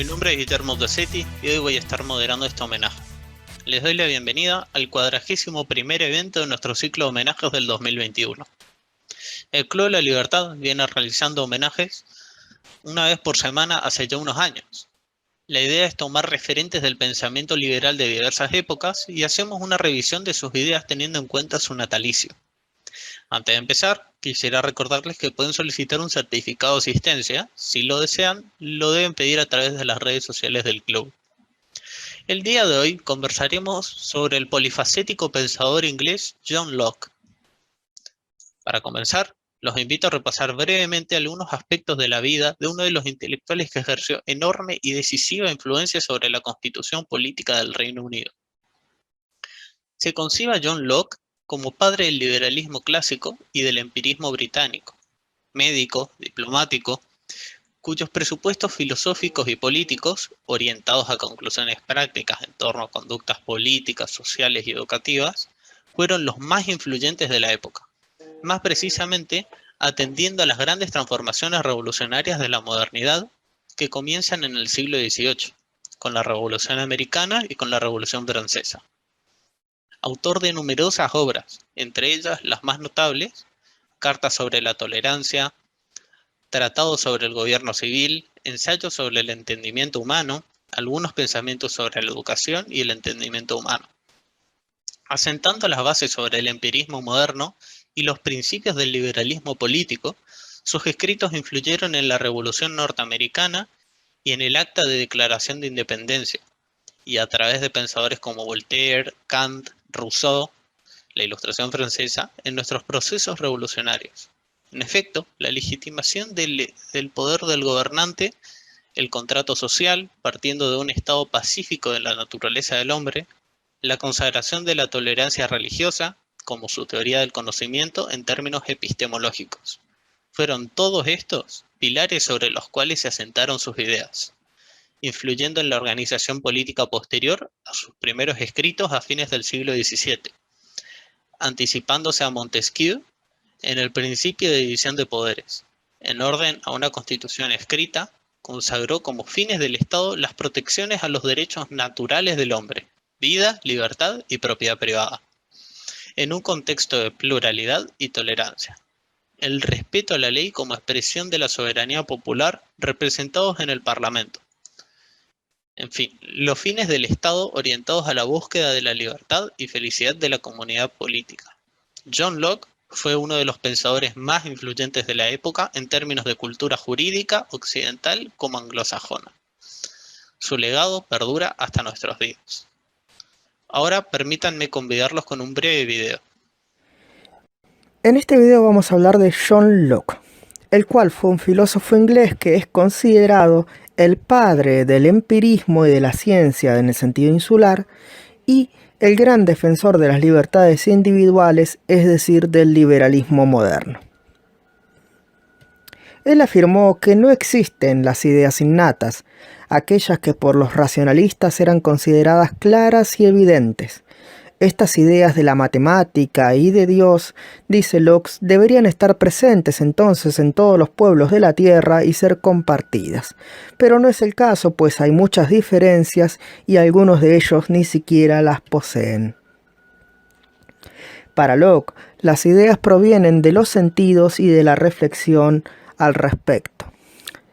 Mi nombre es Guillermo Dossetti y hoy voy a estar moderando este homenaje. Les doy la bienvenida al 41º evento de nuestro ciclo de homenajes del 2021. El Club de la Libertad viene realizando homenajes una vez por semana hace ya unos años. La idea es tomar referentes del pensamiento liberal de diversas épocas y hacemos una revisión de sus ideas teniendo en cuenta su natalicio. Antes de empezar, quisiera recordarles que pueden solicitar un certificado de asistencia. Si lo desean, lo deben pedir a través de las redes sociales del club. El día de hoy conversaremos sobre el polifacético pensador inglés John Locke. Para comenzar, los invito a repasar brevemente algunos aspectos de la vida de uno de los intelectuales que ejerció enorme y decisiva influencia sobre la constitución política del Reino Unido. Se concibe a John Locke como padre del liberalismo clásico y del empirismo británico, médico, diplomático, cuyos presupuestos filosóficos y políticos, orientados a conclusiones prácticas en torno a conductas políticas, sociales y educativas, fueron los más influyentes de la época, más precisamente atendiendo a las grandes transformaciones revolucionarias de la modernidad que comienzan en el siglo XVIII, con la Revolución Americana y con la Revolución Francesa. Autor de numerosas obras, entre ellas las más notables, Cartas sobre la tolerancia, Tratado sobre el gobierno civil, Ensayos sobre el entendimiento humano, algunos pensamientos sobre la educación y el entendimiento humano. Asentando las bases sobre el empirismo moderno y los principios del liberalismo político, sus escritos influyeron en la Revolución Norteamericana y en el Acta de Declaración de Independencia, y a través de pensadores como Voltaire, Kant, Rousseau, la Ilustración francesa, en nuestros procesos revolucionarios. En efecto, la legitimación del poder del gobernante, el contrato social, partiendo de un estado pacífico de la naturaleza del hombre, la consagración de la tolerancia religiosa, como su teoría del conocimiento en términos epistemológicos. Fueron todos estos pilares sobre los cuales se asentaron sus ideas, influyendo en la organización política posterior a sus primeros escritos a fines del siglo XVII, anticipándose a Montesquieu en el principio de división de poderes. En orden a una constitución escrita, consagró como fines del Estado las protecciones a los derechos naturales del hombre, vida, libertad y propiedad privada, en un contexto de pluralidad y tolerancia. El respeto a la ley como expresión de la soberanía popular representados en el Parlamento. En fin, los fines del Estado orientados a la búsqueda de la libertad y felicidad de la comunidad política. John Locke fue uno de los pensadores más influyentes de la época en términos de cultura jurídica occidental como anglosajona. Su legado perdura hasta nuestros días. Ahora permítanme convidarlos con un breve video. En este video vamos a hablar de John Locke, el cual fue un filósofo inglés que es considerado el padre del empirismo y de la ciencia en el sentido insular y el gran defensor de las libertades individuales, es decir, del liberalismo moderno. Él afirmó que no existen las ideas innatas, aquellas que por los racionalistas eran consideradas claras y evidentes. Estas ideas de la matemática y de Dios, dice Locke, deberían estar presentes entonces en todos los pueblos de la tierra y ser compartidas. Pero no es el caso, pues hay muchas diferencias y algunos de ellos ni siquiera las poseen. Para Locke, las ideas provienen de los sentidos y de la reflexión al respecto.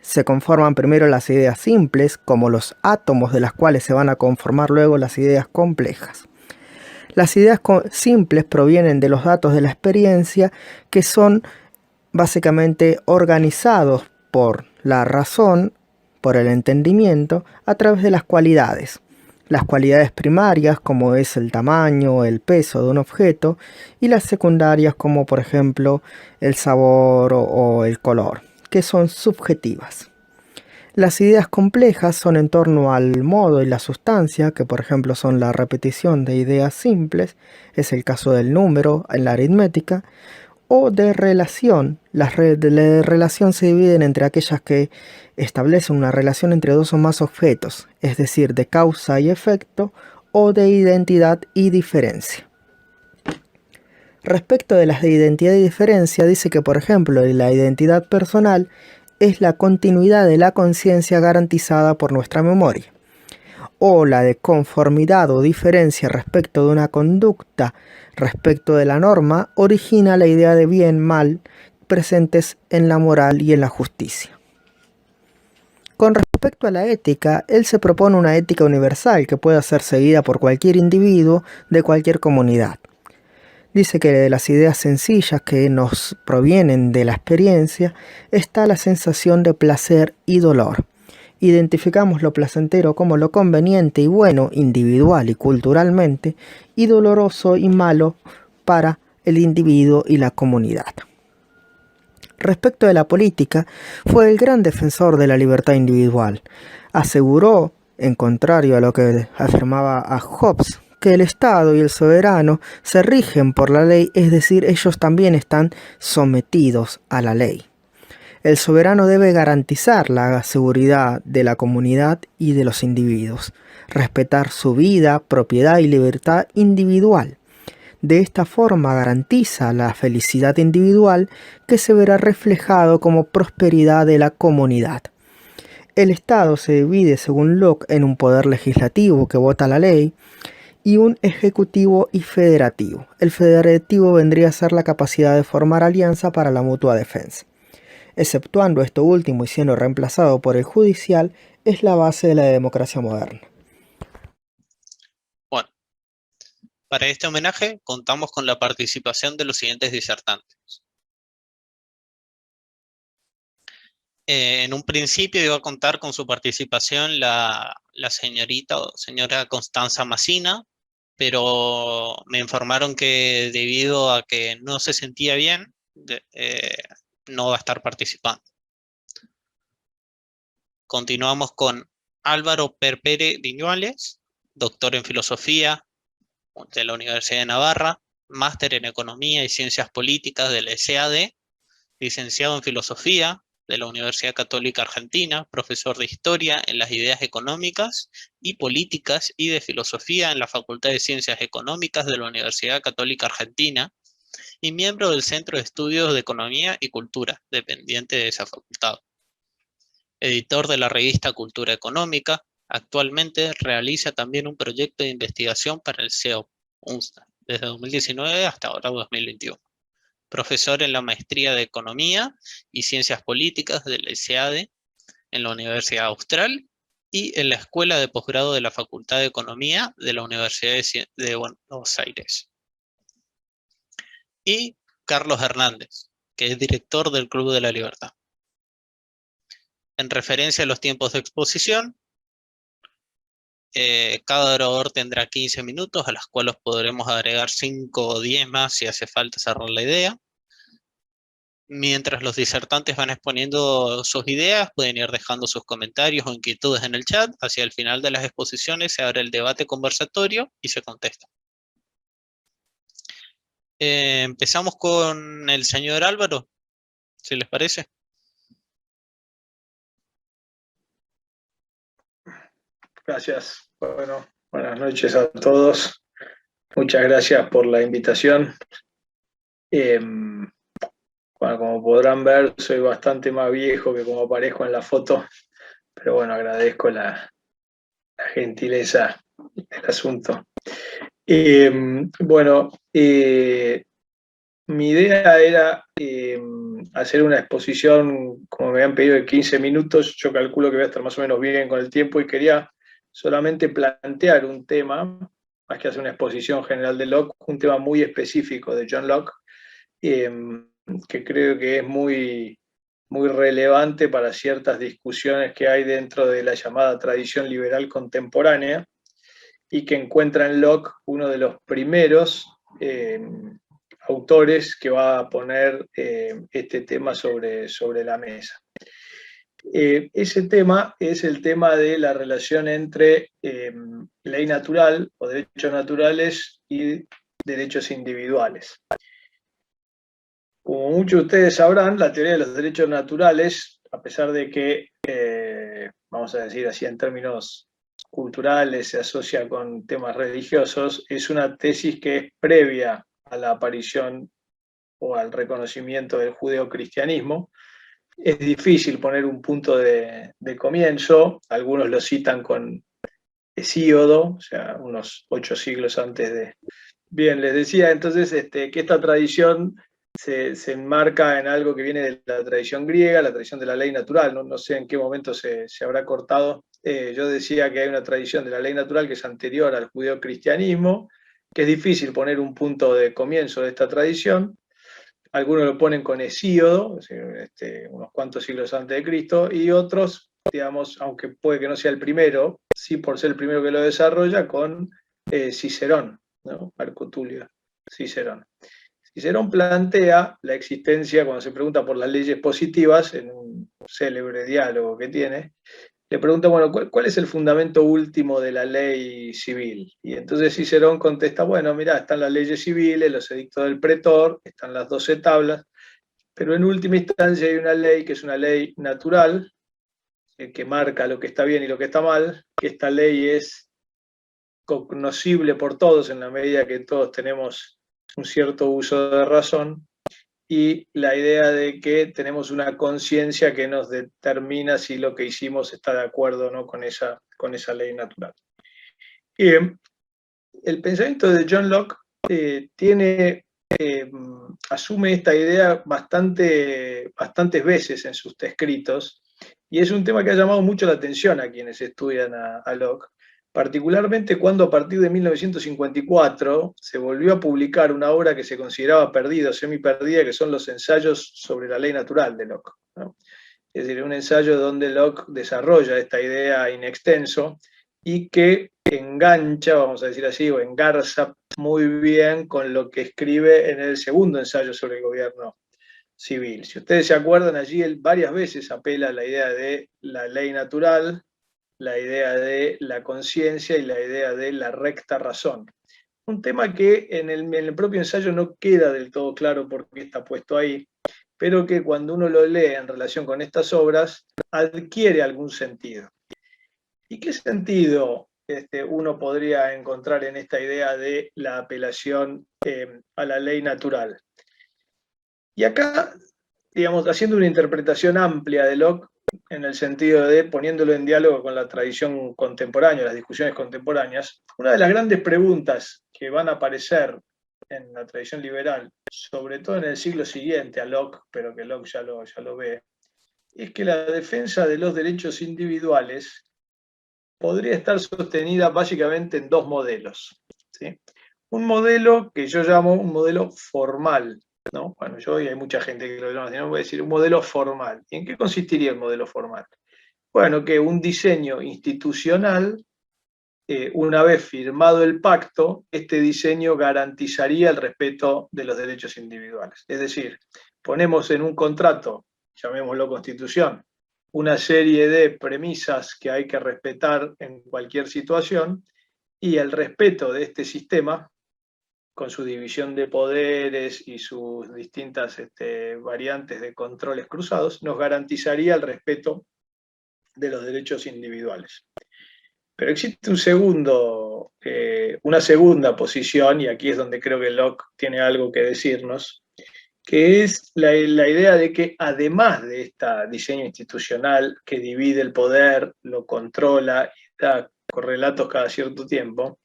Se conforman primero las ideas simples, como los átomos de las cuales se van a conformar luego las ideas complejas. Las ideas simples provienen de los datos de la experiencia, que son básicamente organizados por la razón, por el entendimiento, a través de las cualidades. Las cualidades primarias, como es el tamaño o el peso de un objeto, y las secundarias, como por ejemplo el sabor o el color, que son subjetivas. Las ideas complejas son en torno al modo y la sustancia, que por ejemplo son la repetición de ideas simples, es el caso del número en la aritmética, o de relación. Las de relación se dividen entre aquellas que establecen una relación entre dos o más objetos, es decir, de causa y efecto, o de identidad y diferencia. Respecto de las de identidad y diferencia, dice que por ejemplo la identidad personal es la continuidad de la conciencia garantizada por nuestra memoria, o la de conformidad o diferencia respecto de una conducta respecto de la norma, origina la idea de bien-mal presentes en la moral y en la justicia. Con respecto a la ética, él se propone una ética universal que pueda ser seguida por cualquier individuo de cualquier comunidad. Dice que de las ideas sencillas que nos provienen de la experiencia está la sensación de placer y dolor. Identificamos lo placentero como lo conveniente y bueno individual y culturalmente, y doloroso y malo para el individuo y la comunidad. Respecto de la política, fue el gran defensor de la libertad individual. Aseguró, en contrario a lo que afirmaba a Hobbes, que el Estado y el soberano se rigen por la ley, es decir, ellos también están sometidos a la ley. El soberano debe garantizar la seguridad de la comunidad y de los individuos, respetar su vida, propiedad y libertad individual. De esta forma garantiza la felicidad individual que se verá reflejado como prosperidad de la comunidad. El Estado se divide, según Locke, en un poder legislativo que vota la ley y un ejecutivo y federativo. El federativo vendría a ser la capacidad de formar alianza para la mutua defensa. Exceptuando esto último y siendo reemplazado por el judicial, es la base de la democracia moderna. Bueno, para este homenaje contamos con la participación de los siguientes disertantes. En un principio iba a contar con su participación la señorita o señora Constanza Massina, pero me informaron que debido a que no se sentía bien, no va a estar participando. Continuamos con Álvaro Perpere Viñuales, doctor en Filosofía de la Universidad de Navarra, máster en Economía y Ciencias Políticas de la SAD, licenciado en Filosofía de la Universidad Católica Argentina, profesor de Historia en las Ideas Económicas y Políticas y de Filosofía en la Facultad de Ciencias Económicas de la Universidad Católica Argentina y miembro del Centro de Estudios de Economía y Cultura, dependiente de esa facultad. Editor de la revista Cultura Económica, actualmente realiza también un proyecto de investigación para el CEO, UNSA, desde 2019 hasta ahora 2021. Profesor en la Maestría de Economía y Ciencias Políticas del SAD en la Universidad Austral y en la Escuela de Posgrado de la Facultad de Economía de la Universidad de Buenos Aires. Y Carlos Hernández, que es director del Club de la Libertad. En referencia a los tiempos de exposición, cada orador tendrá 15 minutos, a las cuales podremos agregar 5 o 10 más si hace falta cerrar la idea. Mientras los disertantes van exponiendo sus ideas, pueden ir dejando sus comentarios o inquietudes en el chat. Hacia el final de las exposiciones se abre el debate conversatorio y se contesta. Empezamos con el señor Álvaro, si les parece. Gracias. Bueno, buenas noches a todos. Muchas gracias por la invitación. Bueno, como podrán ver, soy bastante más viejo que como aparezco en la foto, pero bueno, agradezco la gentileza del asunto. Bueno, mi idea era hacer una exposición, como me habían pedido, de 15 minutos. Yo calculo que voy a estar más o menos bien con el tiempo y quería solamente plantear un tema, más que hacer una exposición general de Locke, un tema muy específico de John Locke, que creo que es muy relevante para ciertas discusiones que hay dentro de la llamada tradición liberal contemporánea y que encuentra en Locke uno de los primeros autores que va a poner este tema sobre la mesa. Ese tema es el tema de la relación entre ley natural o derechos naturales y derechos individuales. Como muchos de ustedes sabrán, la teoría de los derechos naturales, a pesar de que, vamos a decir así en términos culturales, se asocia con temas religiosos, es una tesis que es previa a la aparición o al reconocimiento del judeocristianismo es difícil poner un punto de comienzo. Algunos lo citan con Hesíodo, o sea, unos 8 siglos antes de... Bien, les decía entonces que esta tradición se enmarca en algo que viene de la tradición griega, la tradición de la ley natural. No sé en qué momento se habrá cortado. Yo decía que hay una tradición de la ley natural que es anterior al judeocristianismo, que es difícil poner un punto de comienzo de esta tradición. Algunos lo ponen con Hesíodo, unos cuantos siglos antes de Cristo, y otros, digamos, aunque puede que no sea el primero, sí por ser el primero que lo desarrolla, con Cicerón, ¿no? Marco Tulio Cicerón. Cicerón plantea la existencia, cuando se pregunta por las leyes positivas, en un célebre diálogo que tiene, le pregunta, bueno, ¿cuál es el fundamento último de la ley civil? Y entonces Cicerón contesta, bueno, mirá, están las leyes civiles, los edictos del pretor, están las 12 tablas, pero en última instancia hay una ley que es una ley natural, que marca lo que está bien y lo que está mal, que esta ley es cognoscible por todos en la medida que todos tenemos un cierto uso de razón, y la idea de que tenemos una conciencia que nos determina si lo que hicimos está de acuerdo o no con esa ley natural. Y el pensamiento de John Locke asume esta idea bastantes veces en sus escritos, y es un tema que ha llamado mucho la atención a quienes estudian a Locke, particularmente cuando a partir de 1954 se volvió a publicar una obra que se consideraba perdida, semi-perdida, que son los ensayos sobre la ley natural de Locke, ¿no? Es decir, un ensayo donde Locke desarrolla esta idea in extenso y que engancha, vamos a decir así, o engarza muy bien con lo que escribe en el segundo ensayo sobre el gobierno civil. Si ustedes se acuerdan, allí él varias veces apela a la idea de la ley natural, la idea de la conciencia y la idea de la recta razón. Un tema que en el propio ensayo no queda del todo claro por qué está puesto ahí, pero que cuando uno lo lee en relación con estas obras, adquiere algún sentido. ¿Y qué sentido uno podría encontrar en esta idea de la apelación a la ley natural? Y acá, digamos, haciendo una interpretación amplia de Locke, en el sentido de poniéndolo en diálogo con la tradición contemporánea, las discusiones contemporáneas, una de las grandes preguntas que van a aparecer en la tradición liberal, sobre todo en el siglo siguiente a Locke, pero que Locke ya lo ve, es que la defensa de los derechos individuales podría estar sostenida básicamente en dos modelos, ¿sí? Un modelo que yo llamo un modelo formal, ¿no? Bueno, yo y hay mucha gente que lo llama así, no voy a decir un modelo formal. ¿Y en qué consistiría el modelo formal? Bueno, que un diseño institucional, una vez firmado el pacto, este diseño garantizaría el respeto de los derechos individuales. Es decir, ponemos en un contrato, llamémoslo constitución, una serie de premisas que hay que respetar en cualquier situación, y el respeto de este sistema, con su división de poderes y sus distintas variantes de controles cruzados, nos garantizaría el respeto de los derechos individuales. Pero existe una segunda posición, y aquí es donde creo que Locke tiene algo que decirnos, que es la idea de que además de este diseño institucional que divide el poder, lo controla y da correlatos cada cierto tiempo,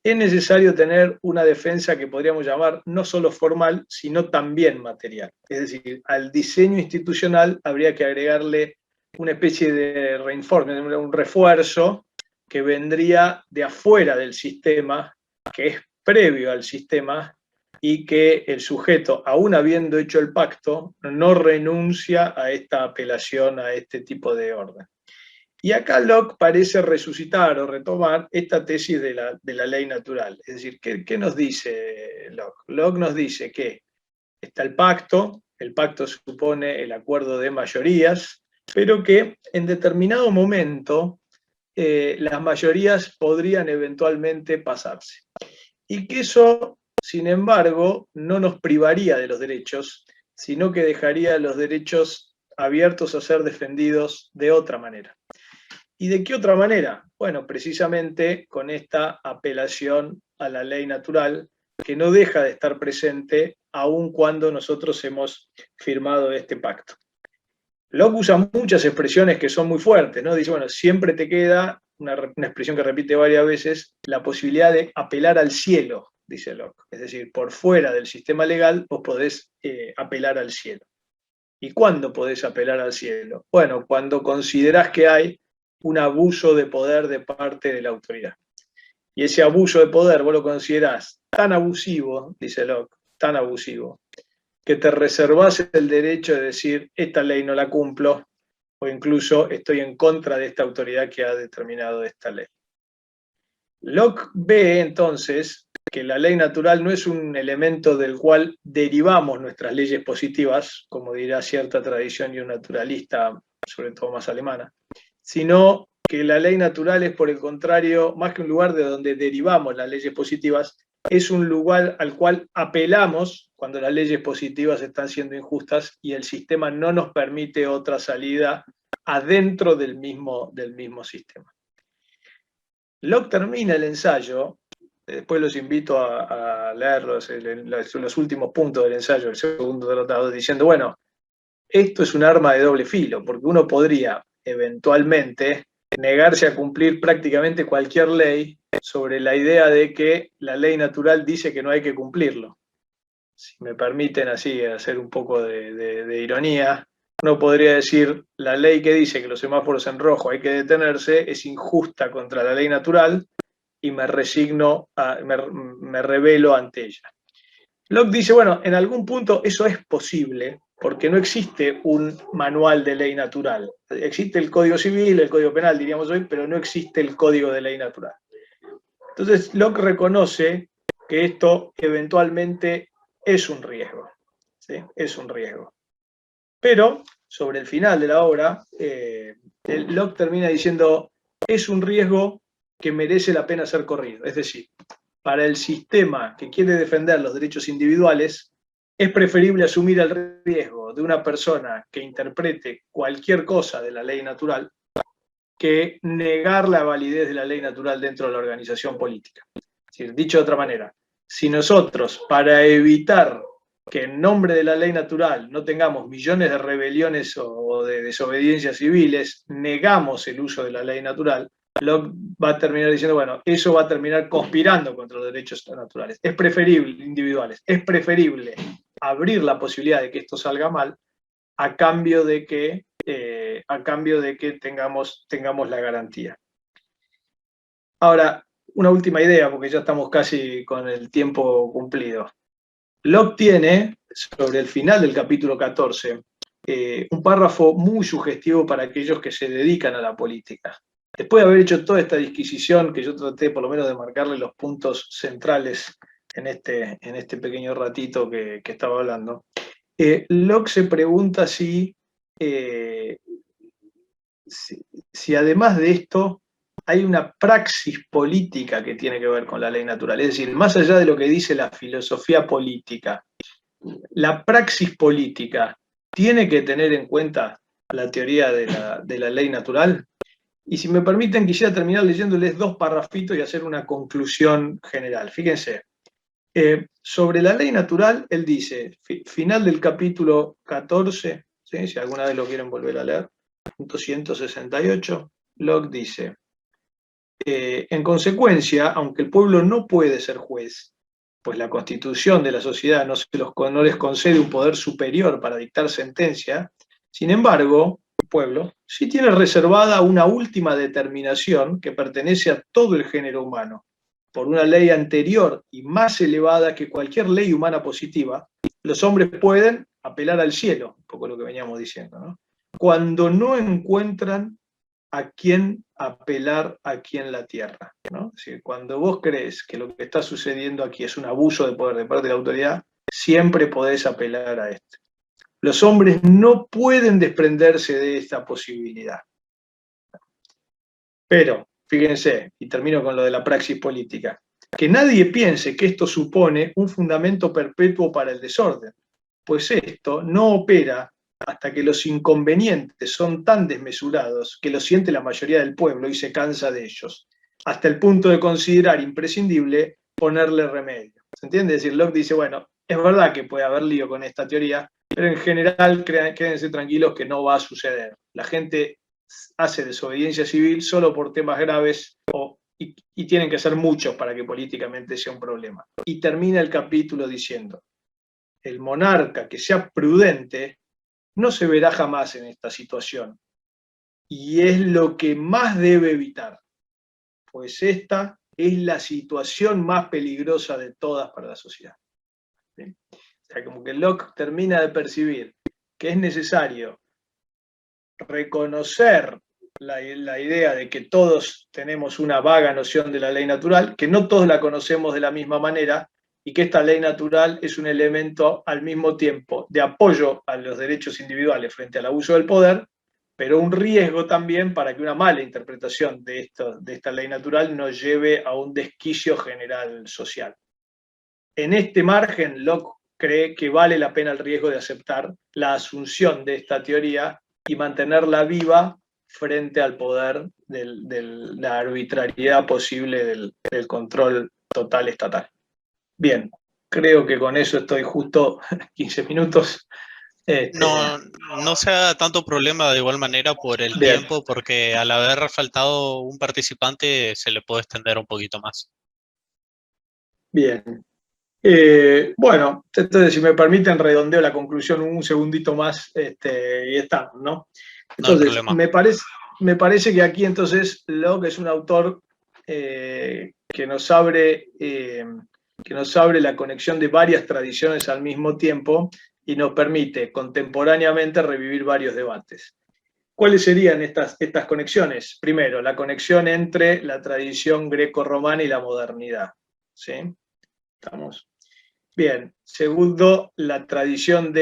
es necesario tener una defensa que podríamos llamar no solo formal, sino también material. Es decir, al diseño institucional habría que agregarle una especie de reinforcement, un refuerzo que vendría de afuera del sistema, que es previo al sistema, y que el sujeto, aún habiendo hecho el pacto, no renuncia a esta apelación a este tipo de orden. Y acá Locke parece resucitar o retomar esta tesis de la ley natural. Es decir, ¿qué nos dice Locke? Locke nos dice que está el pacto supone el acuerdo de mayorías, pero que en determinado momento las mayorías podrían eventualmente pasarse. Y que eso, sin embargo, no nos privaría de los derechos, sino que dejaría los derechos abiertos a ser defendidos de otra manera. ¿Y de qué otra manera? Bueno, precisamente con esta apelación a la ley natural, que no deja de estar presente aun cuando nosotros hemos firmado este pacto. Locke usa muchas expresiones que son muy fuertes, ¿no? Dice, bueno, siempre te queda, una expresión que repite varias veces, la posibilidad de apelar al cielo, dice Locke. Es decir, por fuera del sistema legal vos podés apelar al cielo. ¿Y cuándo podés apelar al cielo? Bueno, cuando considerás que hay un abuso de poder de parte de la autoridad. Y ese abuso de poder vos lo considerás tan abusivo, dice Locke, tan abusivo, que te reservás el derecho de decir, esta ley no la cumplo, o incluso estoy en contra de esta autoridad que ha determinado esta ley. Locke ve entonces que la ley natural no es un elemento del cual derivamos nuestras leyes positivas, como dirá cierta tradición y un naturalista, sobre todo más alemana, sino que la ley natural es, por el contrario, más que un lugar de donde derivamos las leyes positivas, es un lugar al cual apelamos cuando las leyes positivas están siendo injustas y el sistema no nos permite otra salida adentro del mismo sistema. Locke termina el ensayo, después los invito a leer los últimos puntos del ensayo, el segundo tratado, diciendo, bueno, esto es un arma de doble filo, porque uno podría eventualmente negarse a cumplir prácticamente cualquier ley sobre la idea de que la ley natural dice que no hay que cumplirlo. Si me permiten así hacer un poco de ironía, uno podría decir, la ley que dice que los semáforos en rojo hay que detenerse es injusta contra la ley natural y me resigno, me rebelo ante ella. Locke dice, bueno, en algún punto eso es posible, porque no existe un manual de ley natural. Existe el Código Civil, el Código Penal, diríamos hoy, pero no existe el Código de Ley Natural. Entonces, Locke reconoce que esto eventualmente es un riesgo, ¿sí? Es un riesgo. Pero, sobre el final de la obra, Locke termina diciendo, es un riesgo que merece la pena ser corrido. Es decir, para el sistema que quiere defender los derechos individuales, es preferible asumir el riesgo de una persona que interprete cualquier cosa de la ley natural que negar la validez de la ley natural dentro de la organización política. Es decir, dicho de otra manera, si nosotros, para evitar que en nombre de la ley natural no tengamos millones de rebeliones o de desobediencias civiles, negamos el uso de la ley natural, Locke va a terminar diciendo, bueno, eso va a terminar conspirando contra los derechos naturales. Es preferible, individuales, es preferible abrir la posibilidad de que esto salga mal a cambio de que tengamos la garantía. Ahora, una última idea, porque ya estamos casi con el tiempo cumplido. Locke tiene, sobre el final del capítulo 14, un párrafo muy sugestivo para aquellos que se dedican a la política. Después de haber hecho toda esta disquisición, que yo traté por lo menos de marcarle los puntos centrales en este pequeño ratito que estaba hablando, Locke se pregunta si además de esto hay una praxis política que tiene que ver con la ley natural. Es decir, más allá de lo que dice la filosofía política, la praxis política tiene que tener en cuenta la teoría de la ley natural. Y si me permiten, quisiera terminar leyéndoles dos parrafitos y hacer una conclusión general. Fíjense, sobre la ley natural, él dice, final del capítulo 14, ¿sí? Si alguna vez lo quieren volver a leer, punto 168, Locke dice, en consecuencia, aunque el pueblo no puede ser juez, pues la constitución de la sociedad no les concede un poder superior para dictar sentencia, sin embargo, el pueblo sí tiene reservada una última determinación que pertenece a todo el género humano, por una ley anterior y más elevada que cualquier ley humana positiva. Los hombres pueden apelar al cielo, un poco lo que veníamos diciendo, ¿no? Cuando no encuentran a quién apelar aquí en la tierra, ¿no? Es decir, cuando vos crees que lo que está sucediendo aquí es un abuso de poder de parte de la autoridad, siempre podés apelar a esto. Los hombres no pueden desprenderse de esta posibilidad. Pero, fíjense, y termino con lo de la praxis política, que nadie piense que esto supone un fundamento perpetuo para el desorden, pues esto no opera hasta que los inconvenientes son tan desmesurados que lo siente la mayoría del pueblo y se cansa de ellos, hasta el punto de considerar imprescindible ponerle remedio. ¿Se entiende? Es decir, Locke dice, bueno, es verdad que puede haber lío con esta teoría, pero en general quédense tranquilos que no va a suceder. La gente hace desobediencia civil solo por temas graves y tienen que ser muchos para que políticamente sea un problema. Y termina el capítulo diciendo, el monarca que sea prudente no se verá jamás en esta situación. Y es lo que más debe evitar, pues esta es la situación más peligrosa de todas para la sociedad. ¿Sí? O sea, como que Locke termina de percibir que es necesario reconocer la idea de que todos tenemos una vaga noción de la ley natural, que no todos la conocemos de la misma manera, y que esta ley natural es un elemento al mismo tiempo de apoyo a los derechos individuales frente al abuso del poder, pero un riesgo también para que una mala interpretación de esta ley natural nos lleve a un desquicio general social. En este margen, Locke cree que vale la pena el riesgo de aceptar la asunción de esta teoría y mantenerla viva frente al poder de la arbitrariedad posible del control total estatal. Bien, creo que con eso estoy justo 15 minutos. No sea tanto problema de igual manera por el Bien. tiempo, porque al haber faltado un participante se le puede extender un poquito más. Bien. Bueno, entonces si me permiten redondeo la conclusión un segundito más y estamos, ¿no? Entonces, No hay problema. me parece que aquí entonces Locke es un autor que nos abre la conexión de varias tradiciones al mismo tiempo y nos permite contemporáneamente revivir varios debates. ¿Cuáles serían estas conexiones? Primero, la conexión entre la tradición greco-romana y la modernidad. ¿Sí? ¿Estamos? Bien. Segundo, la tradición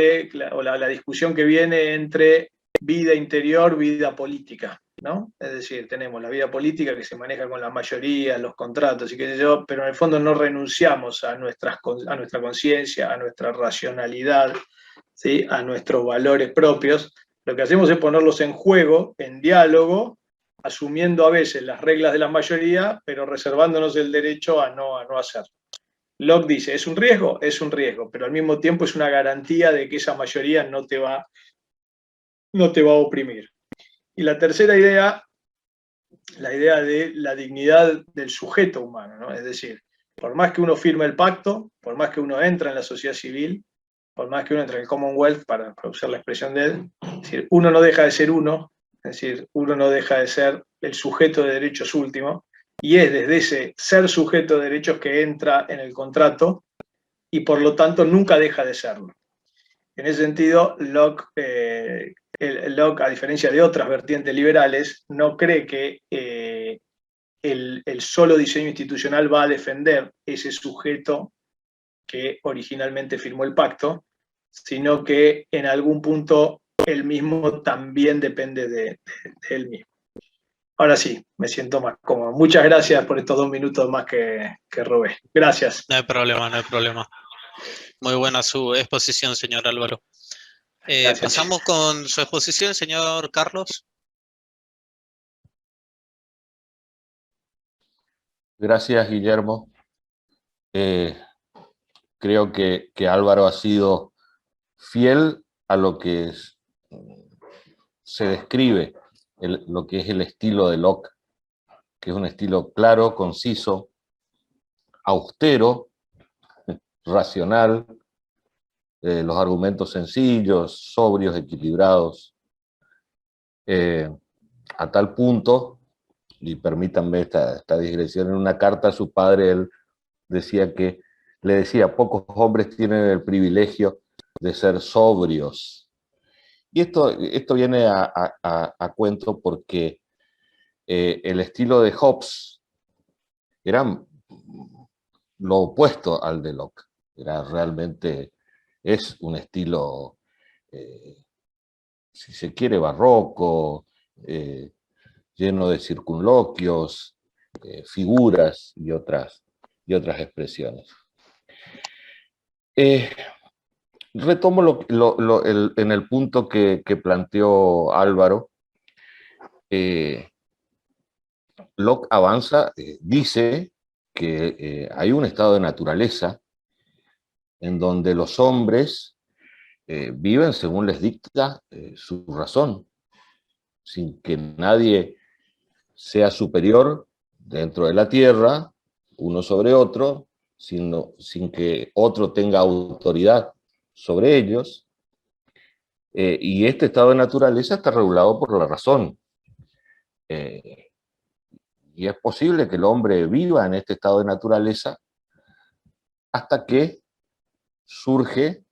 o la discusión que viene entre vida interior, vida política, ¿no? Es decir, tenemos la vida política que se maneja con la mayoría, los contratos y qué sé yo, pero en el fondo no renunciamos a nuestra conciencia, a nuestra racionalidad, ¿sí? A nuestros valores propios. Lo que hacemos es ponerlos en juego, en diálogo, asumiendo a veces las reglas de la mayoría, pero reservándonos el derecho a no hacerlo. Locke dice, ¿es un riesgo? Es un riesgo, pero al mismo tiempo es una garantía de que esa mayoría no te va a oprimir. Y la tercera idea, la idea de la dignidad del sujeto humano, ¿no? Es decir, por más que uno firme el pacto, por más que uno entre en la sociedad civil, por más que uno entre en el Commonwealth, para usar la expresión de él, es decir, uno no deja de ser uno, es decir, uno no deja de ser el sujeto de derechos último, y es desde ese ser sujeto de derechos que entra en el contrato y por lo tanto nunca deja de serlo. En ese sentido, Locke, a diferencia de otras vertientes liberales, no cree que el solo diseño institucional va a defender ese sujeto que originalmente firmó el pacto, sino que en algún punto él mismo también depende de él mismo. Ahora sí, me siento más cómodo. Muchas gracias por estos 2 minutos más que robé. Gracias. No hay problema, no hay problema. Muy buena su exposición, señor Álvaro. Pasamos con su exposición, señor Carlos. Gracias, Guillermo. Creo que Álvaro ha sido fiel a lo que se describe, lo que es el estilo de Locke, que es un estilo claro, conciso, austero, racional, los argumentos sencillos, sobrios, equilibrados, a tal punto, y permítanme esta digresión, en una carta a su padre él decía que, le decía, pocos hombres tienen el privilegio de ser sobrios. Y esto viene a cuento porque el estilo de Hobbes era lo opuesto al de Locke. Es un estilo, si se quiere, barroco, lleno de circunloquios, figuras y otras expresiones. Retomo en el punto que planteó Álvaro. Locke avanza, dice que hay un estado de naturaleza en donde los hombres viven según les dicta su razón, sin que nadie sea superior dentro de la tierra, uno sobre otro, sin que otro tenga autoridad sobre ellos. Y este estado de naturaleza está regulado por la razón. Y es posible que el hombre viva en este estado de naturaleza hasta que surge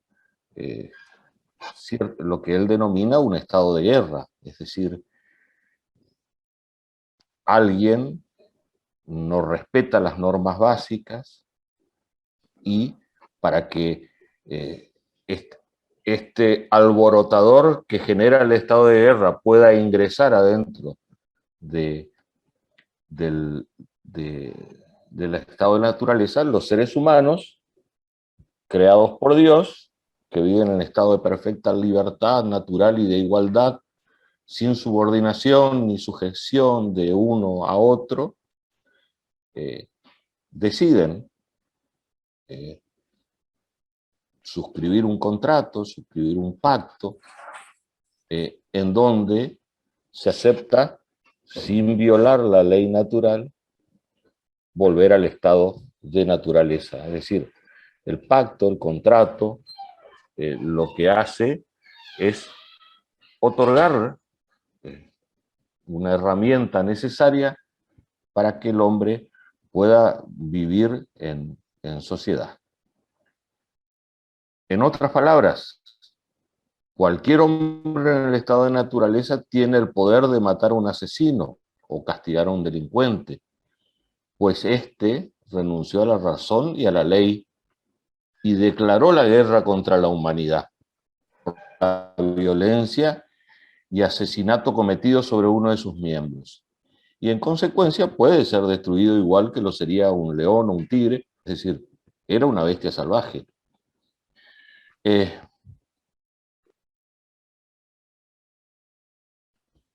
lo que él denomina un estado de guerra, es decir, alguien no respeta las normas básicas y para que este alborotador que genera el estado de guerra pueda ingresar adentro del estado de naturaleza, los seres humanos, creados por Dios, que viven en estado de perfecta libertad natural y de igualdad, sin subordinación ni sujeción de uno a otro, deciden suscribir un contrato, suscribir un pacto, en donde se acepta, sin violar la ley natural, volver al estado de naturaleza. Es decir, el pacto, el contrato, lo que hace es otorgar una herramienta necesaria para que el hombre pueda vivir en sociedad. En otras palabras, cualquier hombre en el estado de naturaleza tiene el poder de matar a un asesino o castigar a un delincuente, pues éste renunció a la razón y a la ley y declaró la guerra contra la humanidad, por la violencia y asesinato cometido sobre uno de sus miembros. Y en consecuencia puede ser destruido igual que lo sería un león o un tigre, es decir, era una bestia salvaje.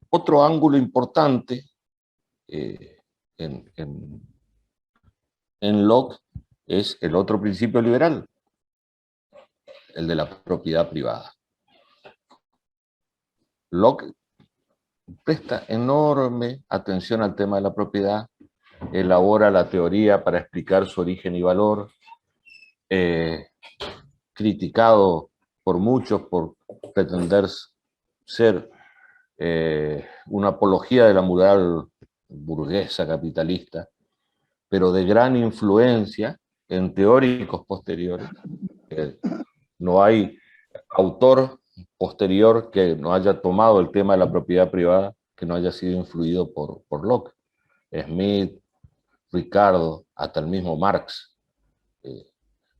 Otro ángulo importante en Locke es el otro principio liberal, el de la propiedad privada. Locke presta enorme atención al tema de la propiedad, elabora la teoría para explicar su origen y valor, criticado por muchos por pretender ser una apología de la moral burguesa capitalista, pero de gran influencia en teóricos posteriores. No hay autor posterior que no haya tomado el tema de la propiedad privada que no haya sido influido por Locke. Smith, Ricardo, hasta el mismo Marx.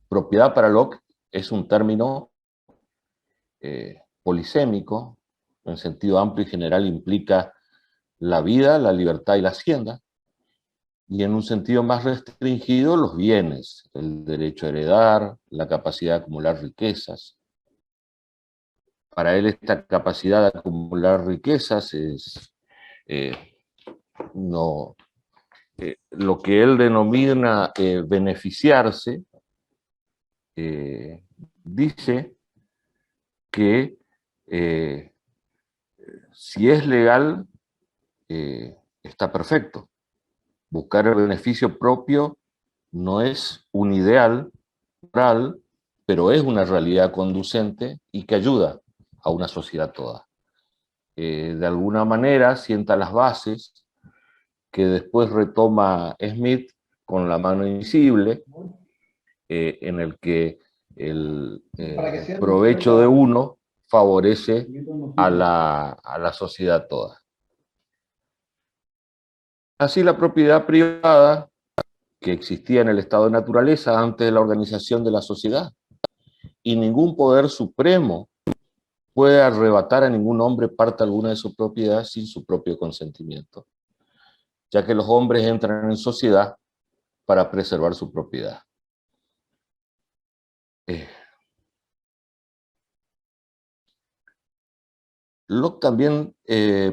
Propiedad para Locke es un término polisémico, en sentido amplio y general implica la vida, la libertad y la hacienda, y en un sentido más restringido los bienes, el derecho a heredar, la capacidad de acumular riquezas. Para él esta capacidad de acumular riquezas es lo que él denomina beneficiarse. Dice que si es legal, está perfecto. Buscar el beneficio propio no es un ideal moral, pero es una realidad conducente y que ayuda a una sociedad toda. De alguna manera sienta las bases que después retoma Smith con La mano invisible, en el que el provecho de uno favorece a la sociedad toda. Así la propiedad privada, que existía en el estado de naturaleza antes de la organización de la sociedad, y ningún poder supremo puede arrebatar a ningún hombre parte alguna de su propiedad sin su propio consentimiento, ya que los hombres entran en sociedad para preservar su propiedad. Locke también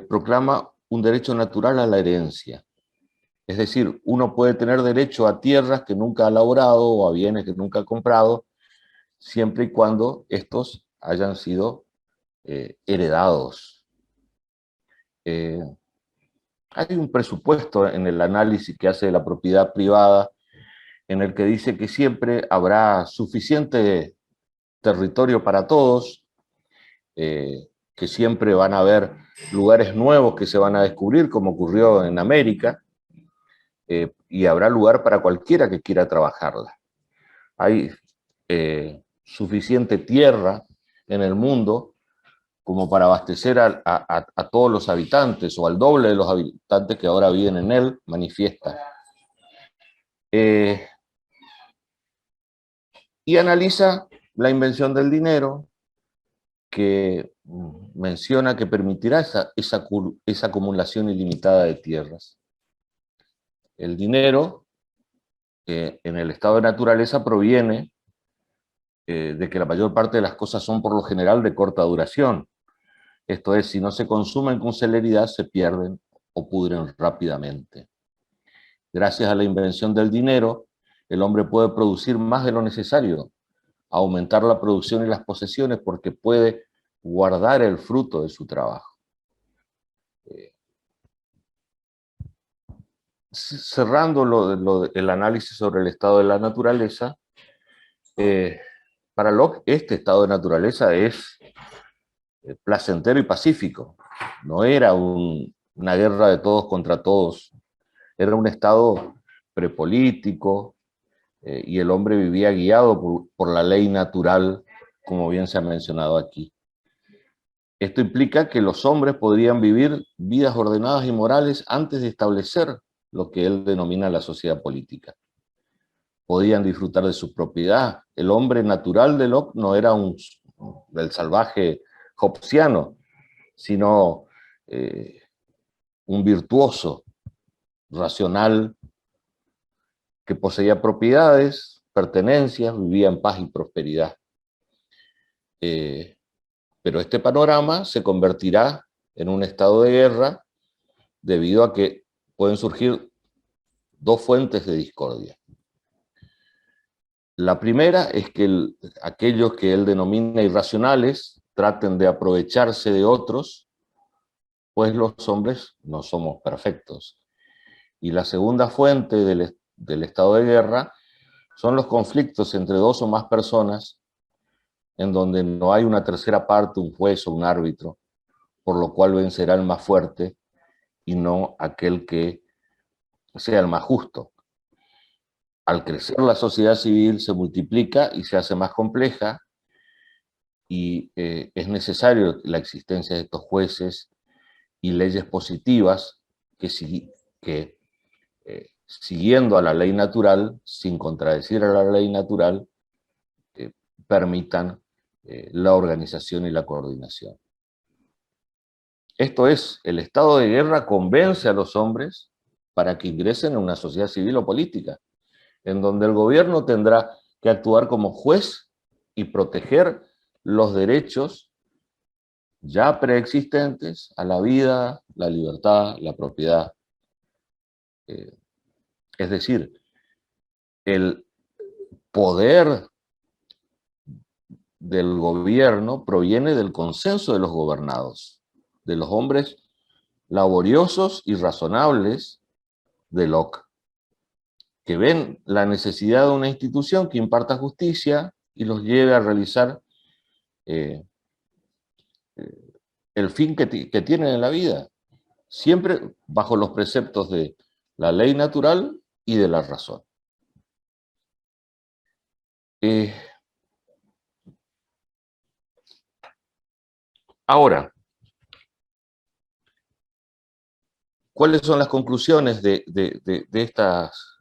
proclama un derecho natural a la herencia. Es decir, uno puede tener derecho a tierras que nunca ha laborado o a bienes que nunca ha comprado, siempre y cuando estos hayan sido heredados. Hay un presupuesto en el análisis que hace de la propiedad privada en el que dice que siempre habrá suficiente territorio para todos, que siempre van a haber lugares nuevos que se van a descubrir, como ocurrió en América, y habrá lugar para cualquiera que quiera trabajarla. Hay suficiente tierra en el mundo como para abastecer a todos los habitantes, o al doble de los habitantes que ahora viven en él, manifiesta. Y analiza la invención del dinero, que menciona que permitirá esa acumulación ilimitada de tierras. El dinero, en el estado de naturaleza, proviene de que la mayor parte de las cosas son por lo general de corta duración. Esto es, si no se consumen con celeridad, se pierden o pudren rápidamente. Gracias a la invención del dinero, el hombre puede producir más de lo necesario, aumentar la producción y las posesiones, porque puede guardar el fruto de su trabajo. Cerrando el análisis sobre el estado de la naturaleza, para Locke este estado de naturaleza es placentero y pacífico. No era una guerra de todos contra todos, era un estado prepolítico, y el hombre vivía guiado por la ley natural, como bien se ha mencionado aquí. Esto implica que los hombres podrían vivir vidas ordenadas y morales antes de establecer lo que él denomina la sociedad política. Podían disfrutar de su propiedad. El hombre natural de Locke no era del salvaje hobbesiano, sino un virtuoso, racional, que poseía propiedades, pertenencias, vivía en paz y prosperidad. Pero este panorama se convertirá en un estado de guerra debido a que pueden surgir dos fuentes de discordia. La primera es que aquellos que él denomina irracionales traten de aprovecharse de otros, pues los hombres no somos perfectos. Y la segunda fuente del estado de guerra son los conflictos entre dos o más personas, en donde no hay una tercera parte, un juez o un árbitro, por lo cual vencerá el más fuerte y no aquel que sea el más justo. Al crecer la sociedad civil se multiplica y se hace más compleja, y es necesario la existencia de estos jueces y leyes positivas que siguiendo a la ley natural, sin contradecir a la ley natural, permitan la organización y la coordinación. Esto es, el estado de guerra convence a los hombres para que ingresen en una sociedad civil o política, en donde el gobierno tendrá que actuar como juez y proteger los derechos ya preexistentes a la vida, la libertad, la propiedad. Es decir, el poder del gobierno proviene del consenso de los gobernados, de los hombres laboriosos y razonables de Locke, que ven la necesidad de una institución que imparta justicia y los lleve a realizar el fin que tienen en la vida, siempre bajo los preceptos de la ley natural y de la razón. Ahora, ¿cuáles son las conclusiones de estas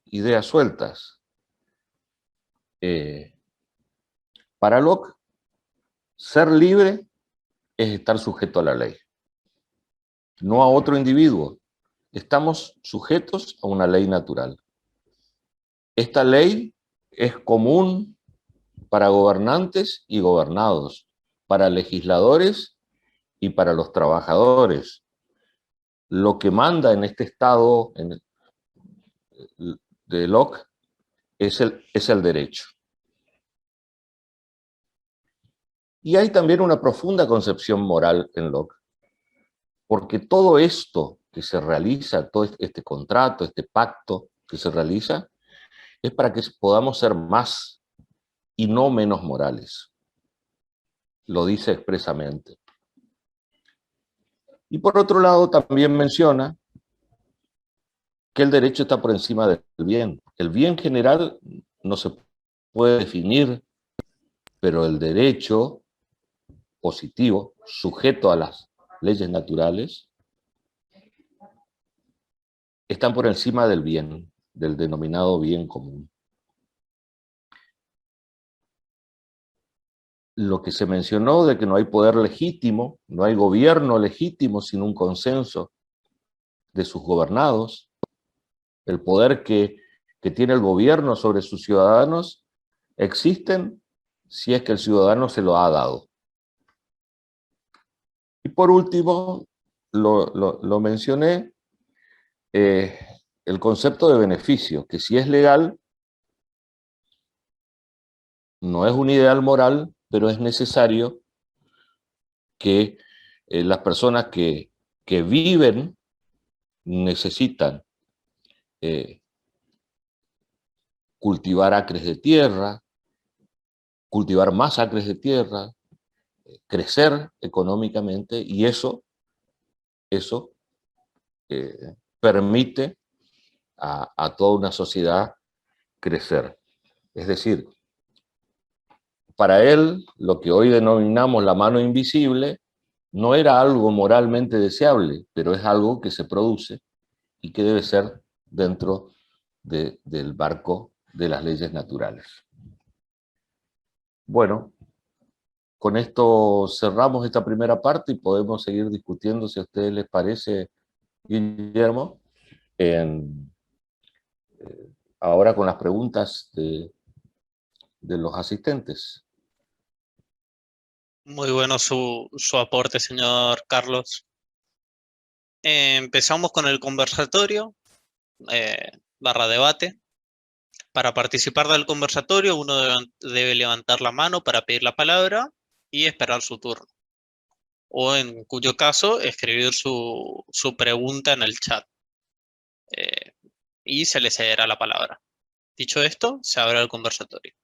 ideas sueltas? Para Locke, ser libre es estar sujeto a la ley, no a otro individuo. Estamos sujetos a una ley natural. Esta ley es común para gobernantes y gobernados, para legisladores y para los trabajadores. Lo que manda en este estado de Locke es el derecho. Y hay también una profunda concepción moral en Locke, porque todo esto que se realiza, todo este contrato, este pacto que se realiza, es para que podamos ser más y no menos morales. Lo dice expresamente. Y por otro lado también menciona que el derecho está por encima del bien. El bien general no se puede definir, pero el derecho positivo, sujeto a las leyes naturales, están por encima del bien, del denominado bien común. Lo que se mencionó de que no hay poder legítimo, no hay gobierno legítimo sin un consenso de sus gobernados, el poder que tiene el gobierno sobre sus ciudadanos, existen si es que el ciudadano se lo ha dado. Y por último, lo mencioné, el concepto de beneficio, que si es legal, no es un ideal moral, pero es necesario que las personas que viven necesitan cultivar acres de tierra, cultivar más acres de tierra, crecer económicamente, y eso permite a toda una sociedad crecer. Es decir, para él, lo que hoy denominamos la mano invisible, no era algo moralmente deseable, pero es algo que se produce y que debe ser dentro del marco de las leyes naturales. Bueno, con esto cerramos esta primera parte y podemos seguir discutiendo, si a ustedes les parece, Guillermo, ahora con las preguntas de los asistentes. Muy bueno su aporte, señor Carlos. Empezamos con el conversatorio, barra debate. Para participar del conversatorio, uno debe levantar la mano para pedir la palabra y esperar su turno. O en cuyo caso, escribir su pregunta en el chat. eh, y se le cederá la palabra. Dicho esto, se abre el conversatorio.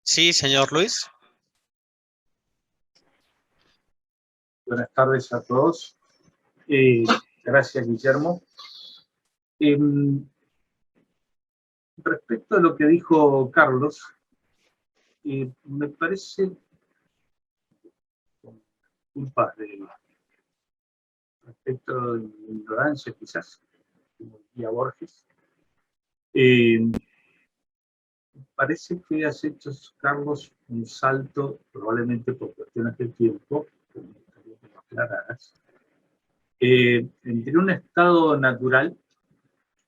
Sí, señor Luis. Buenas tardes a todos. Gracias, Guillermo. Respecto a lo que dijo Carlos, me parece, con culpas respecto de mi ignorancia, quizás, como decía Borges, parece que has hecho, Carlos, un salto, probablemente por cuestiones de tiempo, que me gustaría que lo aclararas, entre un estado natural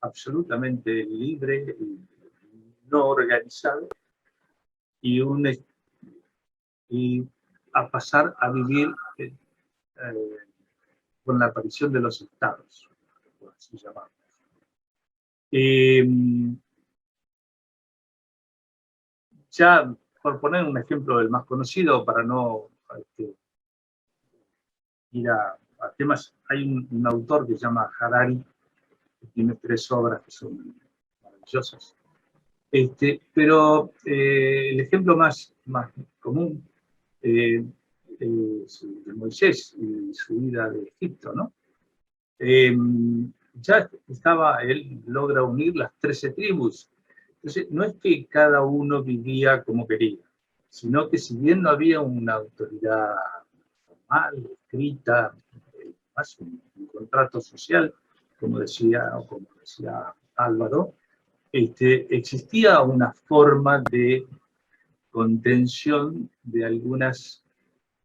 absolutamente libre y no organizado y a pasar a vivir con la aparición de los estados, por así llamarlos. Ya, por poner un ejemplo del más conocido, para no ir a temas, hay un autor que se llama Harari, que tiene 3 obras que son maravillosas. Pero el ejemplo más común es de Moisés y su vida de Egipto, ¿no? Ya él logra unir las 13 tribus. Entonces, no es que cada uno vivía como quería, sino que si bien no había una autoridad formal, escrita, más un contrato social, como decía Álvaro, existía una forma de contención de algunas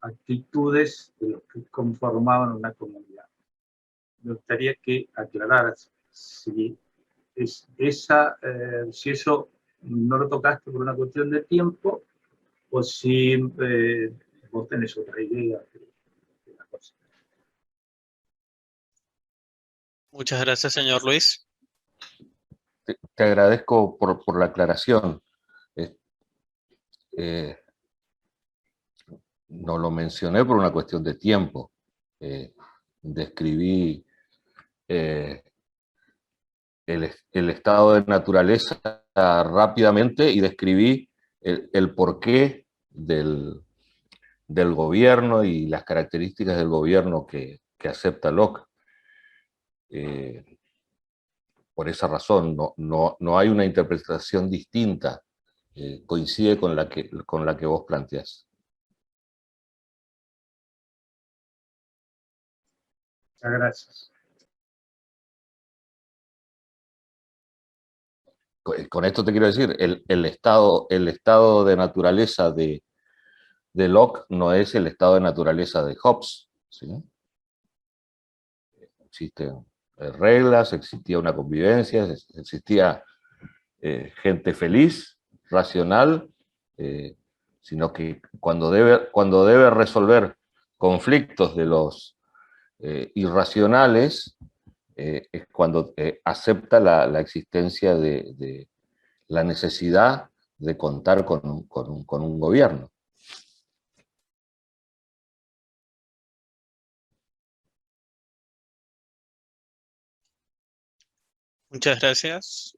actitudes de los que conformaban una comunidad. Me gustaría que aclararas si si eso no lo tocaste por una cuestión de tiempo, o si vos tenés otra idea de la cosa. Muchas gracias, señor Luis. Te agradezco por la aclaración. No lo mencioné por una cuestión de tiempo. Describí el estado de naturaleza rápidamente y describí el porqué del gobierno y las características del gobierno que acepta Locke. Por esa razón, no hay una interpretación distinta, coincide con la que vos planteás. Muchas gracias. Con esto te quiero decir, el estado de naturaleza de Locke no es el estado de naturaleza de Hobbes, ¿sí? Existen reglas, existía una convivencia, existía gente feliz, racional, sino que cuando debe resolver conflictos de los irracionales, es cuando acepta la existencia de la necesidad de contar con un gobierno. Muchas gracias.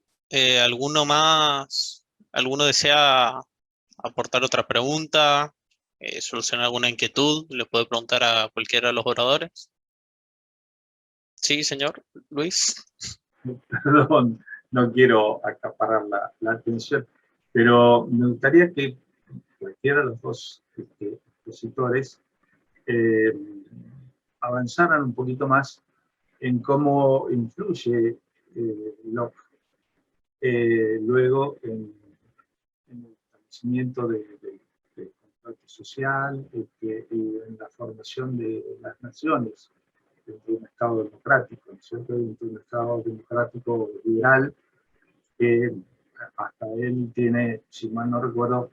¿Alguno más? ¿Alguno desea aportar otra pregunta? ¿Solucionar alguna inquietud? ¿Le puede preguntar a cualquiera de los oradores? Sí, señor Luis. Perdón, no quiero acaparar la atención, pero me gustaría que cualquiera de los dos expositores avanzaran un poquito más en cómo influye Locke luego en el establecimiento del contrato social y en la formación de las naciones dentro de un Estado democrático, ¿no es cierto? Dentro de un Estado democrático liberal, que hasta él tiene, si mal no recuerdo,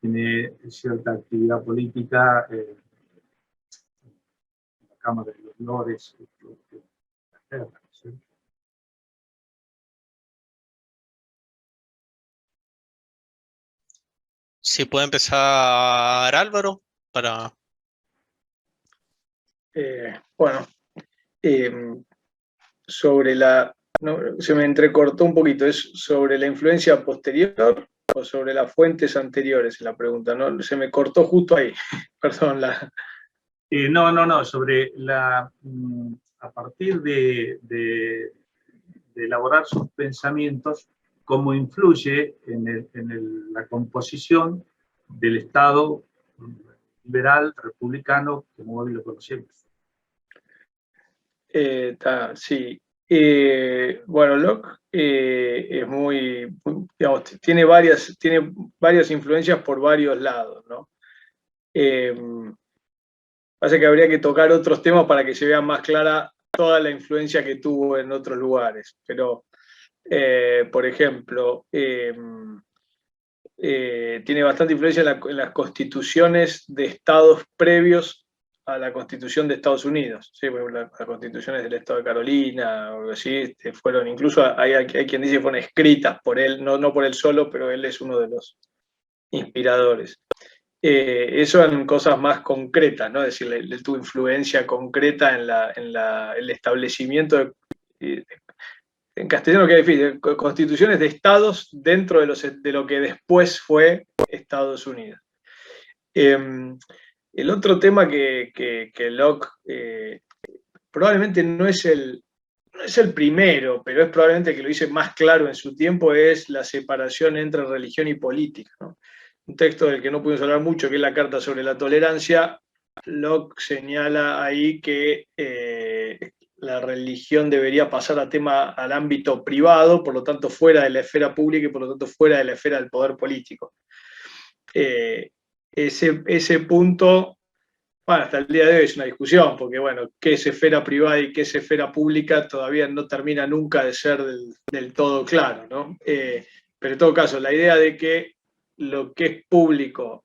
tiene cierta actividad política en la Cámara de los Lores de Inglaterra, ¿no es cierto? Si puede empezar Álvaro para... Bueno, sobre se me entrecortó un poquito, ¿es sobre la influencia posterior o sobre las fuentes anteriores? La pregunta, ¿no? Se me cortó justo ahí, perdón. No, sobre a partir de elaborar sus pensamientos, cómo influye en la composición del Estado liberal, republicano, como hoy lo conocemos. Sí. Bueno, Locke es digamos, tiene varias influencias por varios lados, ¿no? Pasa que habría que tocar otros temas para que se vea más clara toda la influencia que tuvo en otros lugares. Pero, por ejemplo, tiene bastante influencia en las constituciones de estados previos a la Constitución de Estados Unidos. ¿Sí? Las constituciones del estado de Carolina o algo así, fueron, incluso hay quien dice que fueron escritas por él, no por él solo, pero él es uno de los inspiradores. Eso en cosas más concretas, ¿no? Es decir, él tuvo influencia concreta en el establecimiento en castellano queda difícil, constituciones de estados dentro de lo que después fue Estados Unidos. El otro tema que Locke probablemente no es el primero, pero es probablemente el que lo hice más claro en su tiempo, es la separación entre religión y política, ¿no? Un texto del que no pudimos hablar mucho, que es la Carta sobre la Tolerancia. Locke señala ahí que la religión debería pasar al ámbito privado, por lo tanto fuera de la esfera pública y por lo tanto fuera de la esfera del poder político. Ese punto bueno, hasta el día de hoy es una discusión, porque bueno, qué es esfera privada y qué es esfera pública todavía no termina nunca de ser del todo claro, ¿no? Pero en todo caso, la idea de que lo que es público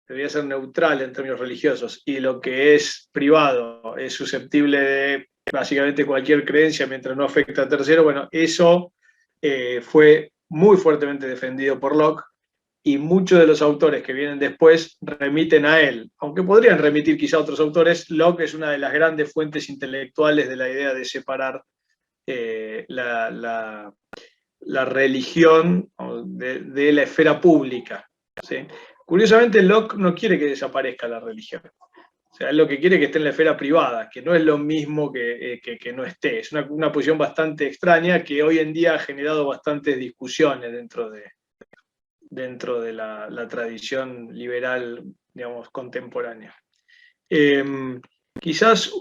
debería ser neutral en términos religiosos y lo que es privado es susceptible de básicamente cualquier creencia mientras no afecta a tercero, bueno, eso fue muy fuertemente defendido por Locke y muchos de los autores que vienen después remiten a él. Aunque podrían remitir quizá a otros autores, Locke es una de las grandes fuentes intelectuales de la idea de separar la religión de la esfera pública. ¿Sí? Curiosamente, Locke no quiere que desaparezca la religión. O sea, él lo que quiere es que esté en la esfera privada, que no es lo mismo que no esté. Es una posición bastante extraña que hoy en día ha generado bastantes discusiones dentro de la tradición liberal, digamos, contemporánea. Quizás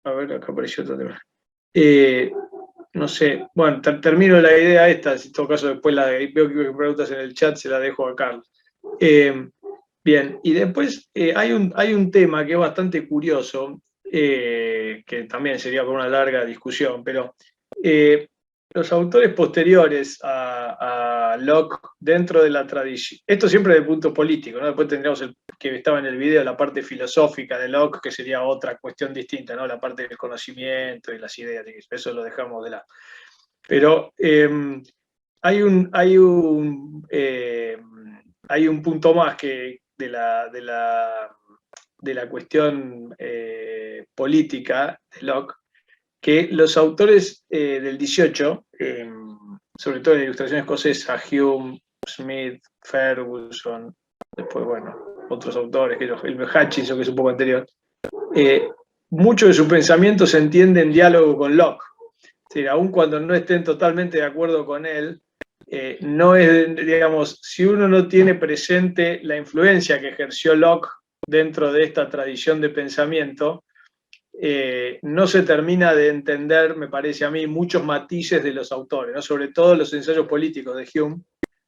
a ver, acá apareció otro tema. No sé, bueno, termino la idea esta, en todo caso después veo que hay preguntas en el chat, se la dejo a Carlos. Bien, y después hay un tema que es bastante curioso, que también sería por una larga discusión, pero los autores posteriores a Locke dentro de la tradición, esto siempre desde el punto político, ¿no? Después tendríamos que estaba en el video la parte filosófica de Locke, que sería otra cuestión distinta, ¿no? La parte del conocimiento y las ideas, eso lo dejamos de lado. Pero hay un punto más que de la cuestión política de Locke, que los autores del 18, sobre todo en la ilustración escocesa, Hume, Smith, Ferguson, después, bueno, otros autores, el Hutchinson, que es un poco anterior, mucho de su pensamiento se entiende en diálogo con Locke. Es decir, aun cuando no estén totalmente de acuerdo con él, no es, digamos, si uno no tiene presente la influencia que ejerció Locke dentro de esta tradición de pensamiento, no se termina de entender, me parece a mí, muchos matices de los autores, ¿no? Sobre todo los ensayos políticos de Hume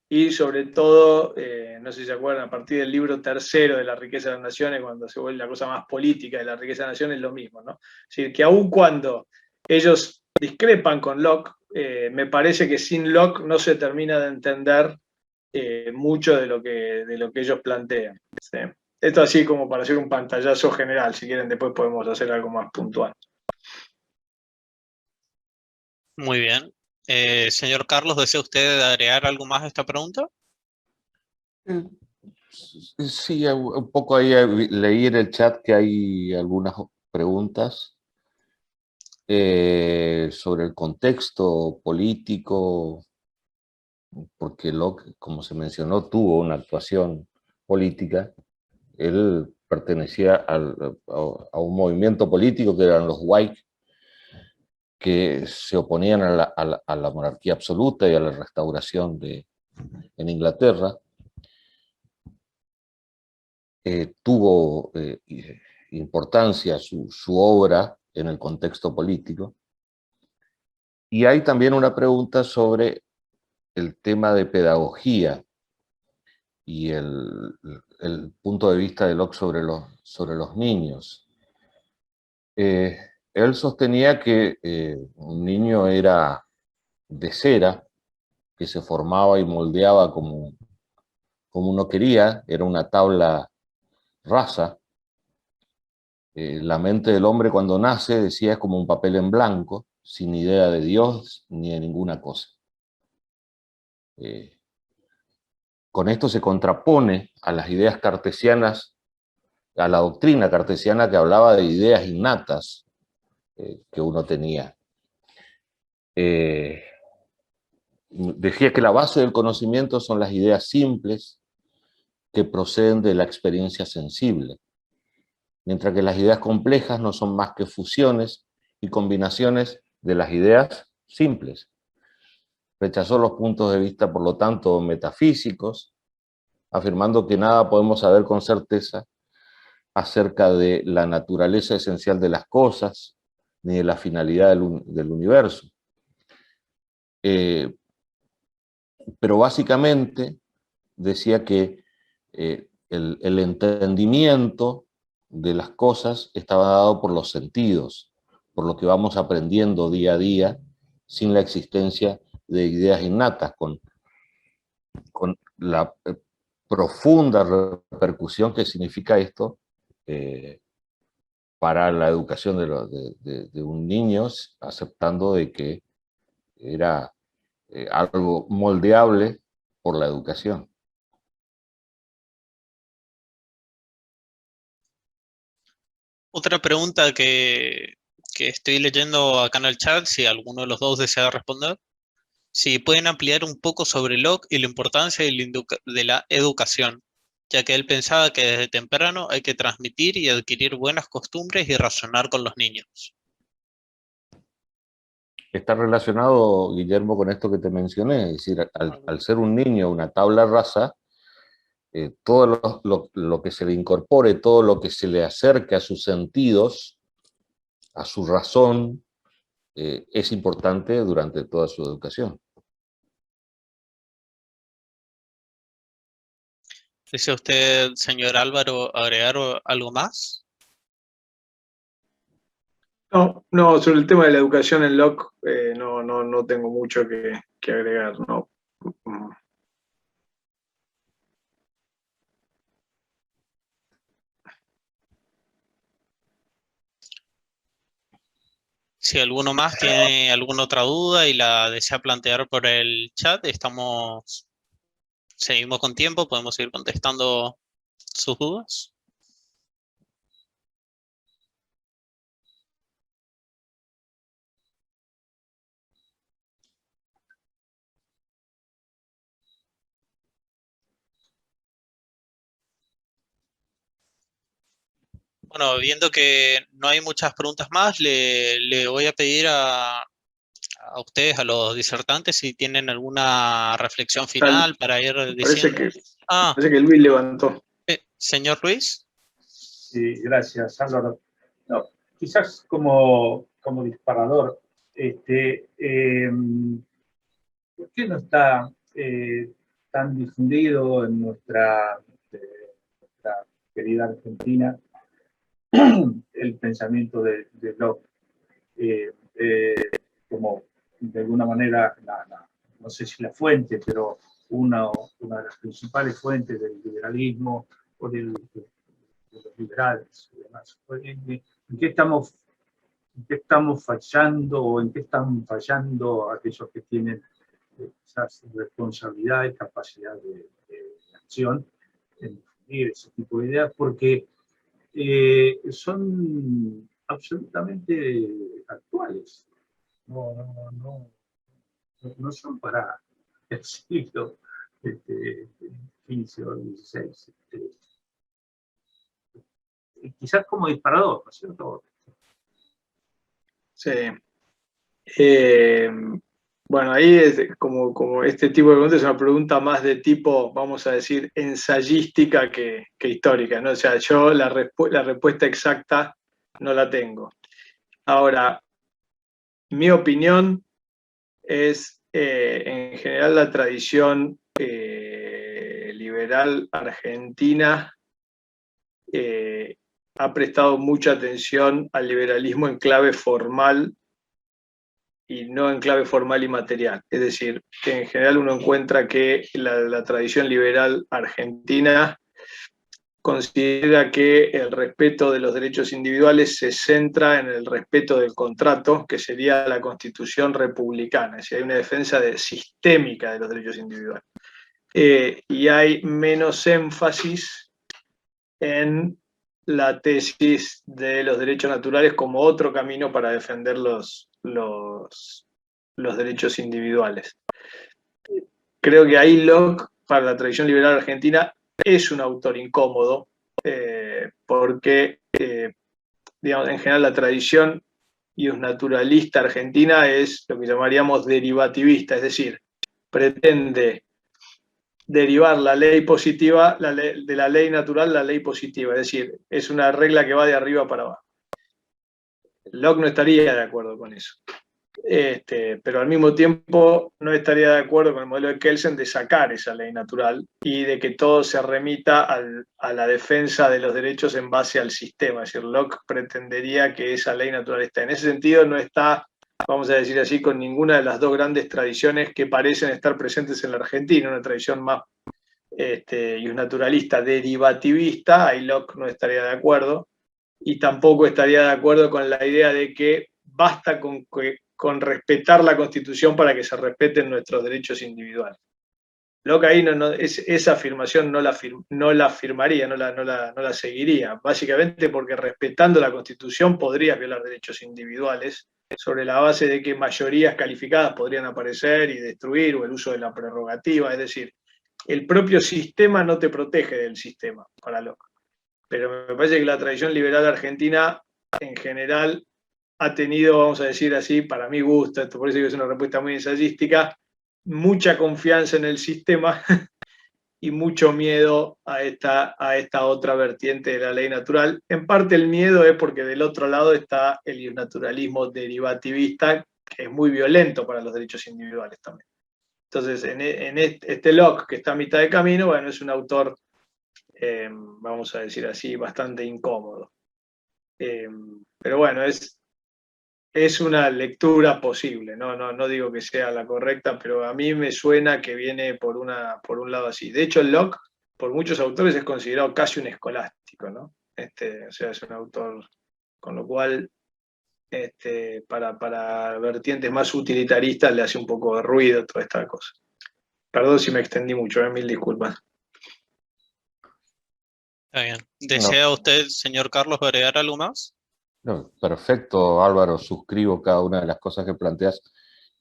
y sobre todo, no sé si se acuerdan, a partir del libro tercero de La riqueza de las naciones, cuando se vuelve la cosa más política de La riqueza de las naciones, es lo mismo, ¿no? Es decir, que aun cuando ellos discrepan con Locke, me parece que sin Locke no se termina de entender mucho de lo que ellos plantean. ¿Sí? Esto así como para hacer un pantallazo general, si quieren después podemos hacer algo más puntual. Muy bien. Señor Carlos, ¿desea usted agregar algo más a esta pregunta? Sí, un poco ahí leí en el chat que hay algunas preguntas sobre el contexto político, porque Locke, como se mencionó, tuvo una actuación política. Él pertenecía a un movimiento político que eran los Whig, que se oponían a la monarquía absoluta y a la restauración en Inglaterra. Tuvo importancia su obra en el contexto político. Y hay también una pregunta sobre el tema de pedagogía y el punto de vista de Locke sobre los niños. Él sostenía que un niño era de cera, que se formaba y moldeaba como uno quería, era una tabla rasa. La mente del hombre cuando nace, decía, es como un papel en blanco, sin idea de Dios ni de ninguna cosa. Con esto se contrapone a las ideas cartesianas, a la doctrina cartesiana que hablaba de ideas innatas que uno tenía. Decía que la base del conocimiento son las ideas simples que proceden de la experiencia sensible, mientras que las ideas complejas no son más que fusiones y combinaciones de las ideas simples. Rechazó los puntos de vista, por lo tanto, metafísicos, afirmando que nada podemos saber con certeza acerca de la naturaleza esencial de las cosas, ni de la finalidad del universo. Pero básicamente decía que el entendimiento de las cosas estaba dado por los sentidos, por lo que vamos aprendiendo día a día, sin la existencia de ideas innatas, con la profunda repercusión que significa esto para la educación de un niño, aceptando de que era algo moldeable por la educación. Otra pregunta que estoy leyendo acá en el chat, si alguno de los dos desea responder. Si pueden ampliar un poco sobre Locke y la importancia de la educación, ya que él pensaba que desde temprano hay que transmitir y adquirir buenas costumbres y razonar con los niños. Está relacionado, Guillermo, con esto que te mencioné, es decir, al ser un niño una tabla rasa, todo lo que se le incorpore, todo lo que se le acerque a sus sentidos, a su razón, es importante durante toda su educación. ¿Desea usted, señor Álvaro, agregar algo más? No, sobre el tema de la educación en Locke, no tengo mucho que agregar, no. Si alguno más tiene alguna otra duda y la desea plantear por el chat, seguimos con tiempo, podemos ir contestando sus dudas. Bueno, viendo que no hay muchas preguntas más, le voy a pedir a ustedes, a los disertantes, si tienen alguna reflexión final para ir diciendo. Parece que Luis levantó. Señor Luis. Sí, gracias, Álvaro. No, quizás como disparador, ¿por qué no está tan difundido en nuestra querida Argentina el pensamiento de Locke? Como de alguna manera, no sé si la fuente, pero una de las principales fuentes del liberalismo o de los liberales y demás. ¿En qué estamos fallando o en qué están fallando aquellos que tienen quizás responsabilidad y capacidad de acción en difundir ese tipo de ideas? Porque son absolutamente actuales. No son para el siglo XV o XVI. Quizás como disparador, ¿no es cierto? Sí. Bueno, ahí es como este tipo de preguntas es una pregunta más de tipo, vamos a decir, ensayística que histórica, ¿no? O sea, yo la respuesta exacta no la tengo. Ahora, mi opinión es, en general, la tradición liberal argentina ha prestado mucha atención al liberalismo en clave formal y no en clave formal y material. Es decir, que en general uno encuentra que la tradición liberal argentina considera que el respeto de los derechos individuales se centra en el respeto del contrato, que sería la Constitución republicana. Es decir, hay una defensa sistémica de los derechos individuales. Y hay menos énfasis en la tesis de los derechos naturales como otro camino para defender los derechos individuales. Creo que ahí Locke, para la tradición liberal argentina, es un autor incómodo, porque, digamos, en general la tradición naturalista argentina es lo que llamaríamos derivativista, es decir, pretende derivar la ley positiva de la ley natural, la ley positiva, es decir, es una regla que va de arriba para abajo. Locke no estaría de acuerdo con eso. Pero al mismo tiempo no estaría de acuerdo con el modelo de Kelsen de sacar esa ley natural y de que todo se remita a la defensa de los derechos en base al sistema. Es decir, Locke pretendería que esa ley natural está. En ese sentido no está, vamos a decir así, con ninguna de las dos grandes tradiciones que parecen estar presentes en la Argentina, una tradición más y un naturalista derivativista. Ahí Locke no estaría de acuerdo, y tampoco estaría de acuerdo con la idea de que basta con respetar la Constitución para que se respeten nuestros derechos individuales. Locke ahí esa afirmación no la firmaría, no la seguiría, básicamente porque respetando la Constitución podrías violar derechos individuales sobre la base de que mayorías calificadas podrían aparecer y destruir, o el uso de la prerrogativa. Es decir, el propio sistema no te protege del sistema, para Locke. Pero me parece que la tradición liberal argentina en general ha tenido, vamos a decir así, para mi gusto, esto por eso es una respuesta muy ensayística, mucha confianza en el sistema y mucho miedo a esta otra vertiente de la ley natural. En parte el miedo es porque del otro lado está el naturalismo derivativista, que es muy violento para los derechos individuales también. Entonces, en este Locke, que está a mitad de camino, bueno, es un autor, vamos a decir así, bastante incómodo. Pero bueno, es una lectura posible, no digo que sea la correcta, pero a mí me suena que viene por un lado así. De hecho, Locke, por muchos autores, es considerado casi un escolástico, ¿no? O sea, es un autor, con lo cual, para vertientes más utilitaristas le hace un poco de ruido toda esta cosa. Perdón si me extendí mucho, mil disculpas. Está bien. ¿Desea usted, señor Carlos, agregar algo más? No, perfecto, Álvaro, suscribo cada una de las cosas que planteas.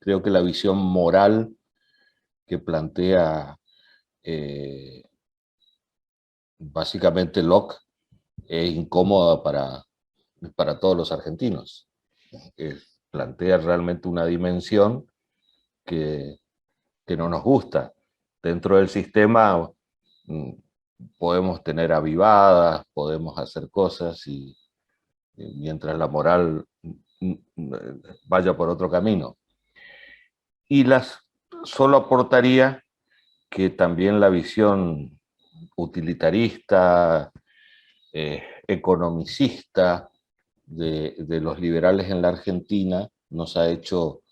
Creo que la visión moral que plantea básicamente Locke es incómoda para todos los argentinos. Plantea realmente una dimensión que no nos gusta. Dentro del sistema podemos tener avivadas, podemos hacer cosas, y mientras la moral vaya por otro camino. Y solo aportaría que también la visión utilitarista, economicista de los liberales en la Argentina nos ha hecho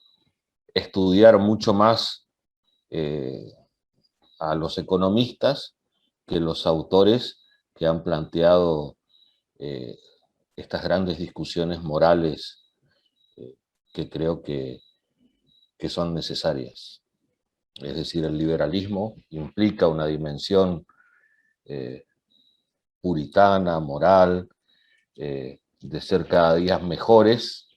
estudiar mucho más a los economistas que los autores que han planteado estas grandes discusiones morales que creo que son necesarias. Es decir, el liberalismo implica una dimensión puritana, moral, de ser cada día mejores,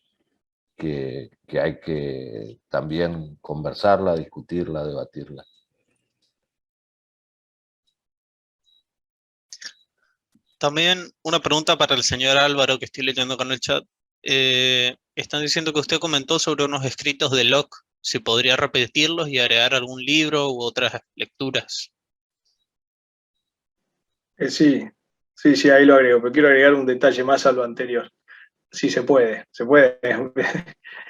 que hay que también conversarla, discutirla, debatirla. También una pregunta para el señor Álvaro, que estoy leyendo con el chat. Están diciendo que usted comentó sobre unos escritos de Locke. Si podría repetirlos y agregar algún libro u otras lecturas. Sí, ahí lo agrego, pero quiero agregar un detalle más a lo anterior. Sí, se puede.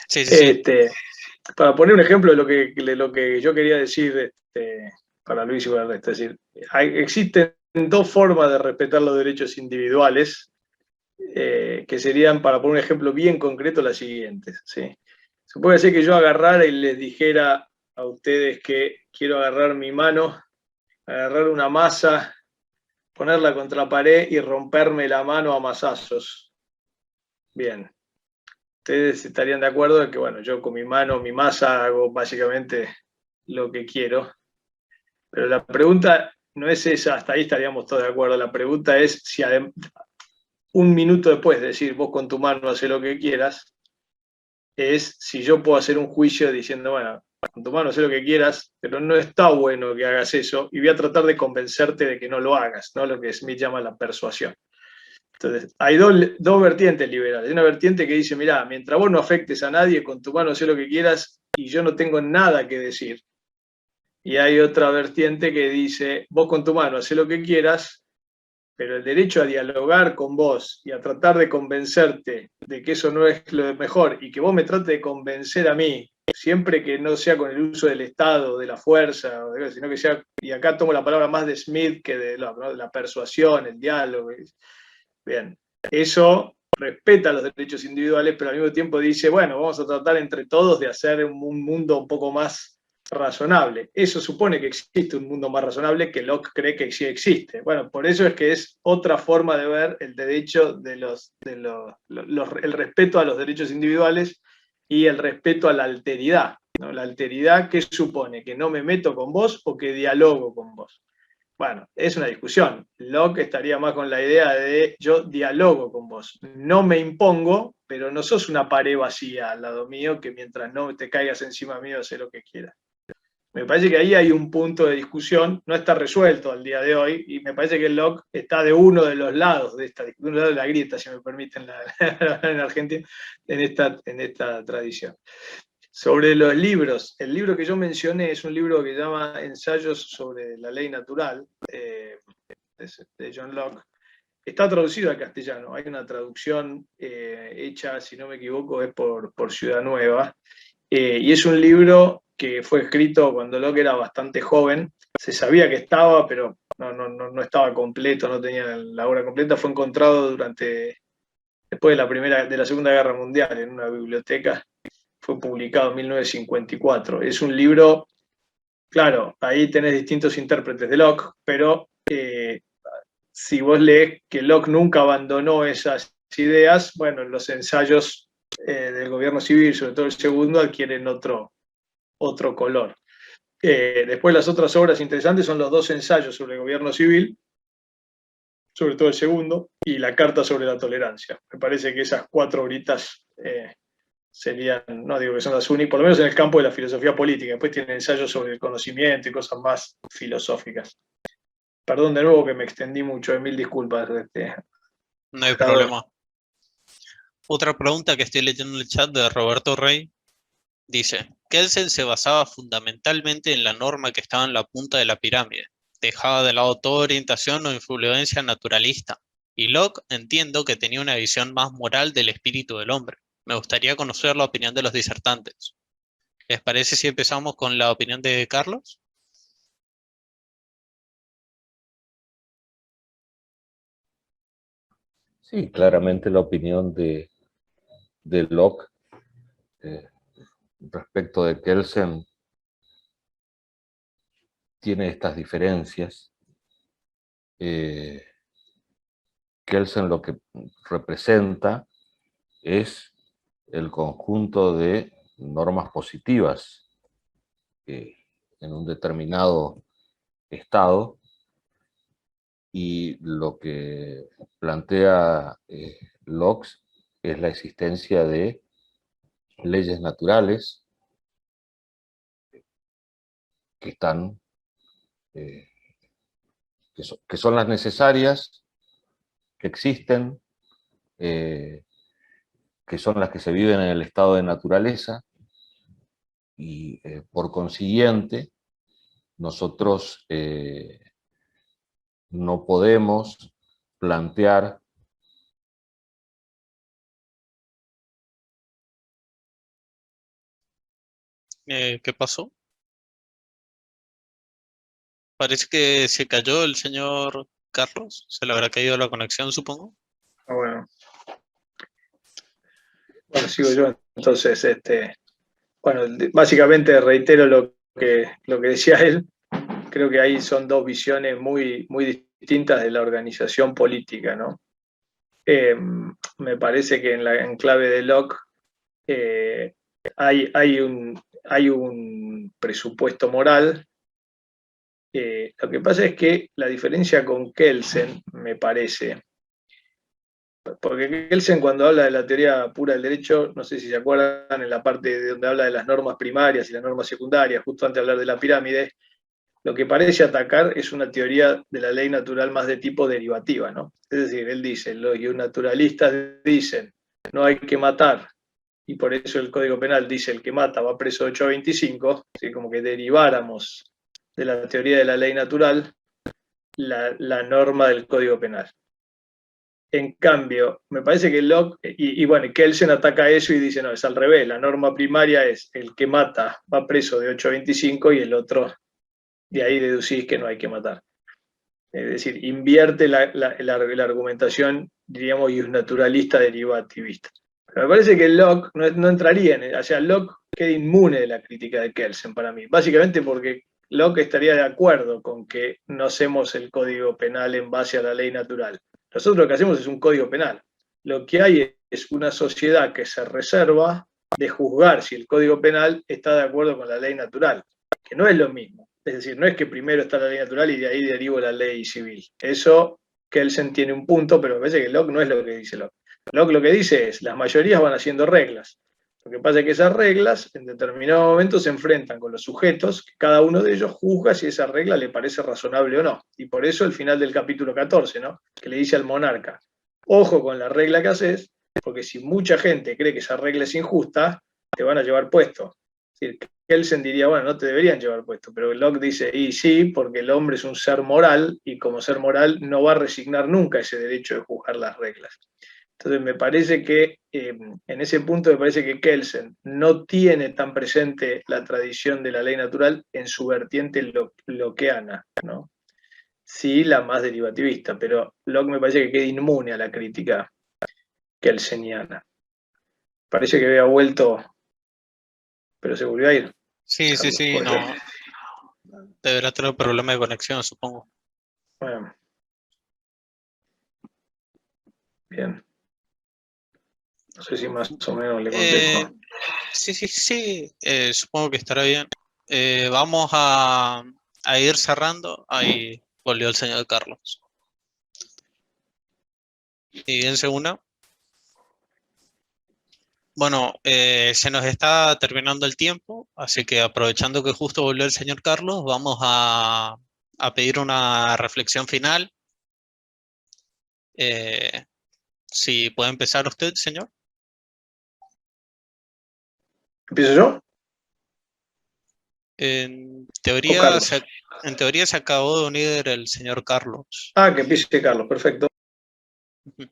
Sí. Para poner un ejemplo de lo que yo quería decir para Luis y para el resto, es decir, existen dos formas de respetar los derechos individuales, que serían, para poner un ejemplo bien concreto, las siguientes. ¿Sí? Se puede hacer que yo agarrara y les dijera a ustedes que quiero agarrar mi mano, agarrar una masa, ponerla contra la pared y romperme la mano a masazos. Bien. Ustedes estarían de acuerdo en que, bueno, yo con mi mano, mi masa, hago básicamente lo que quiero. Pero la pregunta no es esa, hasta ahí estaríamos todos de acuerdo. La pregunta es si un minuto después de decir vos con tu mano haces lo que quieras, es si yo puedo hacer un juicio diciendo, bueno, con tu mano haces lo que quieras, pero no está bueno que hagas eso, y voy a tratar de convencerte de que no lo hagas, ¿no? Lo que Smith llama la persuasión. Entonces, hay dos vertientes liberales. Hay una vertiente que dice, mirá, mientras vos no afectes a nadie, con tu mano hacé lo que quieras y yo no tengo nada que decir. Y hay otra vertiente que dice, vos con tu mano hacé lo que quieras, pero el derecho a dialogar con vos y a tratar de convencerte de que eso no es lo mejor y que vos me trates de convencer a mí, siempre que no sea con el uso del Estado, de la fuerza, sino que sea, y acá tomo la palabra más de Smith que de la persuasión, el diálogo. Bien, eso respeta los derechos individuales, pero al mismo tiempo dice, bueno, vamos a tratar entre todos de hacer un mundo un poco más razonable. Eso supone que existe un mundo más razonable que Locke cree que sí existe. Bueno, por eso es que es otra forma de ver el derecho el respeto a los derechos individuales y el respeto a la alteridad, ¿no? La alteridad, ¿qué supone? ¿Que no me meto con vos o que dialogo con vos? Bueno, es una discusión. Locke estaría más con la idea de yo dialogo con vos. No me impongo, pero no sos una pared vacía al lado mío que mientras no te caigas encima mío, haz lo que quieras. Me parece que ahí hay un punto de discusión, no está resuelto al día de hoy, y me parece que Locke está de uno de los lados de esta, de un lado de la grieta, si me permiten, en Argentina, en esta tradición. Sobre los libros, el libro que yo mencioné es un libro que se llama Ensayos sobre la ley natural, de John Locke. Está traducido al castellano, hay una traducción hecha, si no me equivoco, es por Ciudad Nueva, y es un libro que fue escrito cuando Locke era bastante joven, se sabía que estaba, pero no estaba completo, no tenía la obra completa, fue encontrado después de la Segunda Guerra Mundial en una biblioteca, fue publicado en 1954. Es un libro, claro, ahí tenés distintos intérpretes de Locke, pero si vos lees que Locke nunca abandonó esas ideas, bueno, los ensayos del gobierno civil, sobre todo el segundo, adquieren otro color. Después las otras obras interesantes son los dos ensayos sobre el gobierno civil, sobre todo el segundo, y la carta sobre la tolerancia. Me parece que esas 4 horitas serían, no digo que son las únicas, por lo menos en el campo de la filosofía política. Después tienen ensayos sobre el conocimiento y cosas más filosóficas. Perdón de nuevo que me extendí mucho, mil disculpas. No hay problema. Otra pregunta que estoy leyendo en el chat de Roberto Rey dice: Kelsen se basaba fundamentalmente en la norma que estaba en la punta de la pirámide. Dejaba de lado toda orientación o influencia naturalista. Y Locke entiendo que tenía una visión más moral del espíritu del hombre. Me gustaría conocer la opinión de los disertantes. ¿Les parece si empezamos con la opinión de Carlos? Sí, claramente la opinión de Locke respecto de Kelsen tiene estas diferencias. Kelsen lo que representa es el conjunto de normas positivas en un determinado estado, y lo que plantea Locke es la existencia de leyes naturales que están, que son las necesarias, que existen, que son las que se viven en el estado de naturaleza, y por consiguiente nosotros no podemos plantear ¿Qué pasó? Parece que se cayó el señor Carlos. Se le habrá caído la conexión, supongo. Bueno, sigo yo. Entonces, bueno, básicamente reitero lo que decía él. Creo que ahí son dos visiones muy, muy distintas de la organización política, ¿no? Me parece que en clave de Locke hay un presupuesto moral. Lo que pasa es que la diferencia con Kelsen, me parece, porque Kelsen, cuando habla de la teoría pura del derecho, no sé si se acuerdan, en la parte de donde habla de las normas primarias y las normas secundarias, justo antes de hablar de la pirámide, lo que parece atacar es una teoría de la ley natural más de tipo derivativa, ¿no? Es decir, él dice, los naturalistas dicen, no hay que matar, y por eso el Código Penal dice, el que mata va preso 8 a 25, ¿sí? Como que deriváramos de la teoría de la ley natural la norma del Código Penal. En cambio, me parece que Locke, y bueno, Kelsen ataca eso y dice, no, es al revés, la norma primaria es el que mata va preso de 8 a 25 y el otro, de ahí deducís que no hay que matar. Es decir, invierte la argumentación, diríamos, naturalista derivativista. Pero me parece que Locke no entraría en, o sea, Locke queda inmune de la crítica de Kelsen para mí, básicamente porque Locke estaría de acuerdo con que no hacemos el Código Penal en base a la ley natural. Nosotros lo que hacemos es un Código Penal. Lo que hay es una sociedad que se reserva de juzgar si el Código Penal está de acuerdo con la ley natural, que no es lo mismo. Es decir, no es que primero está la ley natural y de ahí derivo la ley civil. Eso, Kelsen tiene un punto, pero me parece que Locke no es lo que dice Locke. Locke lo que dice es, las mayorías van haciendo reglas. Lo que pasa es que esas reglas, en determinado momento, se enfrentan con los sujetos, que cada uno de ellos juzga si esa regla le parece razonable o no. Y por eso el final del capítulo 14, ¿no? Que le dice al monarca, ojo con la regla que haces, porque si mucha gente cree que esa regla es injusta, te van a llevar puesto. Es decir, Kelsen diría, bueno, no te deberían llevar puesto, pero Locke dice, y sí, porque el hombre es un ser moral, y como ser moral no va a resignar nunca ese derecho de juzgar las reglas. Entonces me parece que, en ese punto me parece que Kelsen no tiene tan presente la tradición de la ley natural en su vertiente lockeana, ¿no? Sí, la más derivativista, pero Locke me parece que queda inmune a la crítica kelseniana. Parece que había vuelto, pero se volvió a ir. Sí, sí, sí, Puede no. ser. Deberá tener problema de conexión, supongo. Bueno. Bien. No sé si más o menos le contesto. Sí, sí, sí, supongo que estará bien. Vamos a ir cerrando. Ahí volvió el señor Carlos. Y en segunda. Bueno, se nos está terminando el tiempo, así que aprovechando que justo volvió el señor Carlos, vamos a pedir una reflexión final. Si puede empezar usted, señor. ¿Empiezo yo? En ¿O teoría, Carlos? en teoría se acabó de unir el señor Carlos. Ah, que empiece Carlos, perfecto. Ujú.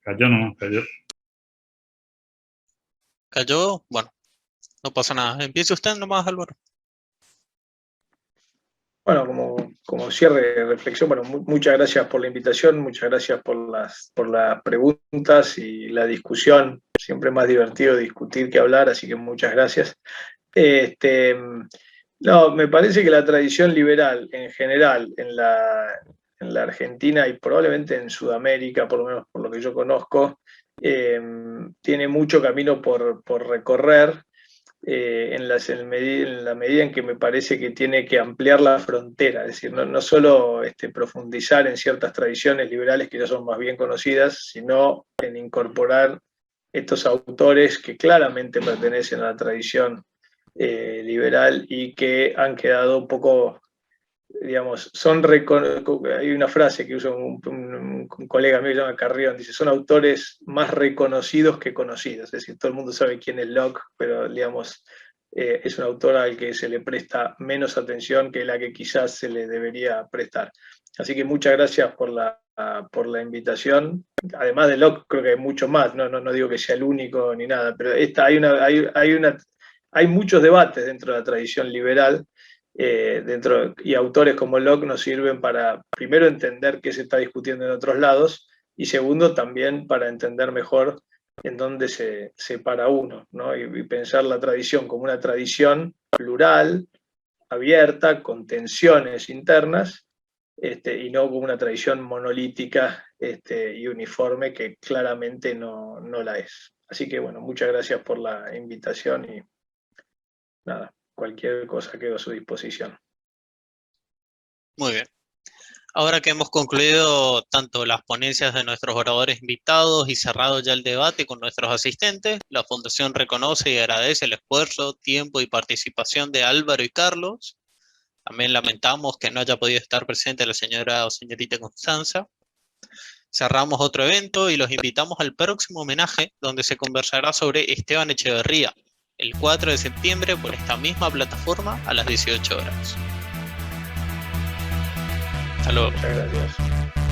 Cayó nomás, cayó. ¿Cayó? Bueno, no pasa nada. Empiece usted nomás, Álvaro. Bueno, como cierre de reflexión, bueno, muchas gracias por la invitación, muchas gracias por las preguntas y la discusión. Siempre es más divertido discutir que hablar, así que muchas gracias. No, me parece que la tradición liberal en general en la Argentina y probablemente en Sudamérica, por lo menos por lo que yo conozco, tiene mucho camino por recorrer. En la medida en que me parece que tiene que ampliar la frontera, es decir, no solo profundizar en ciertas tradiciones liberales que ya son más bien conocidas, sino en incorporar estos autores que claramente pertenecen a la tradición liberal y que han quedado un poco, digamos, hay una frase que usa un colega mío que se llama Carrión, dice, son autores más reconocidos que conocidos, es decir, todo el mundo sabe quién es Locke, pero digamos, es un autor al que se le presta menos atención que la que quizás se le debería prestar. Así que muchas gracias por la invitación. Además de Locke, creo que hay mucho más, no digo que sea el único ni nada, pero hay muchos debates dentro de la tradición liberal, y autores como Locke nos sirven para, primero, entender qué se está discutiendo en otros lados, y segundo, también para entender mejor en dónde se para uno, ¿no? Y pensar la tradición como una tradición plural, abierta, con tensiones internas, y no como una tradición monolítica y uniforme que claramente no la es. Así que bueno, muchas gracias por la invitación y nada, cualquier cosa quedo a su disposición. Muy bien. Ahora que hemos concluido tanto las ponencias de nuestros oradores invitados y cerrado ya el debate con nuestros asistentes, la Fundación reconoce y agradece el esfuerzo, tiempo y participación de Álvaro y Carlos. También lamentamos que no haya podido estar presente la señora o señorita Constanza. Cerramos otro evento y los invitamos al próximo homenaje, donde se conversará sobre Esteban Echeverría, el 4 de septiembre por esta misma plataforma a las 18 horas. Hasta luego. Muchas gracias.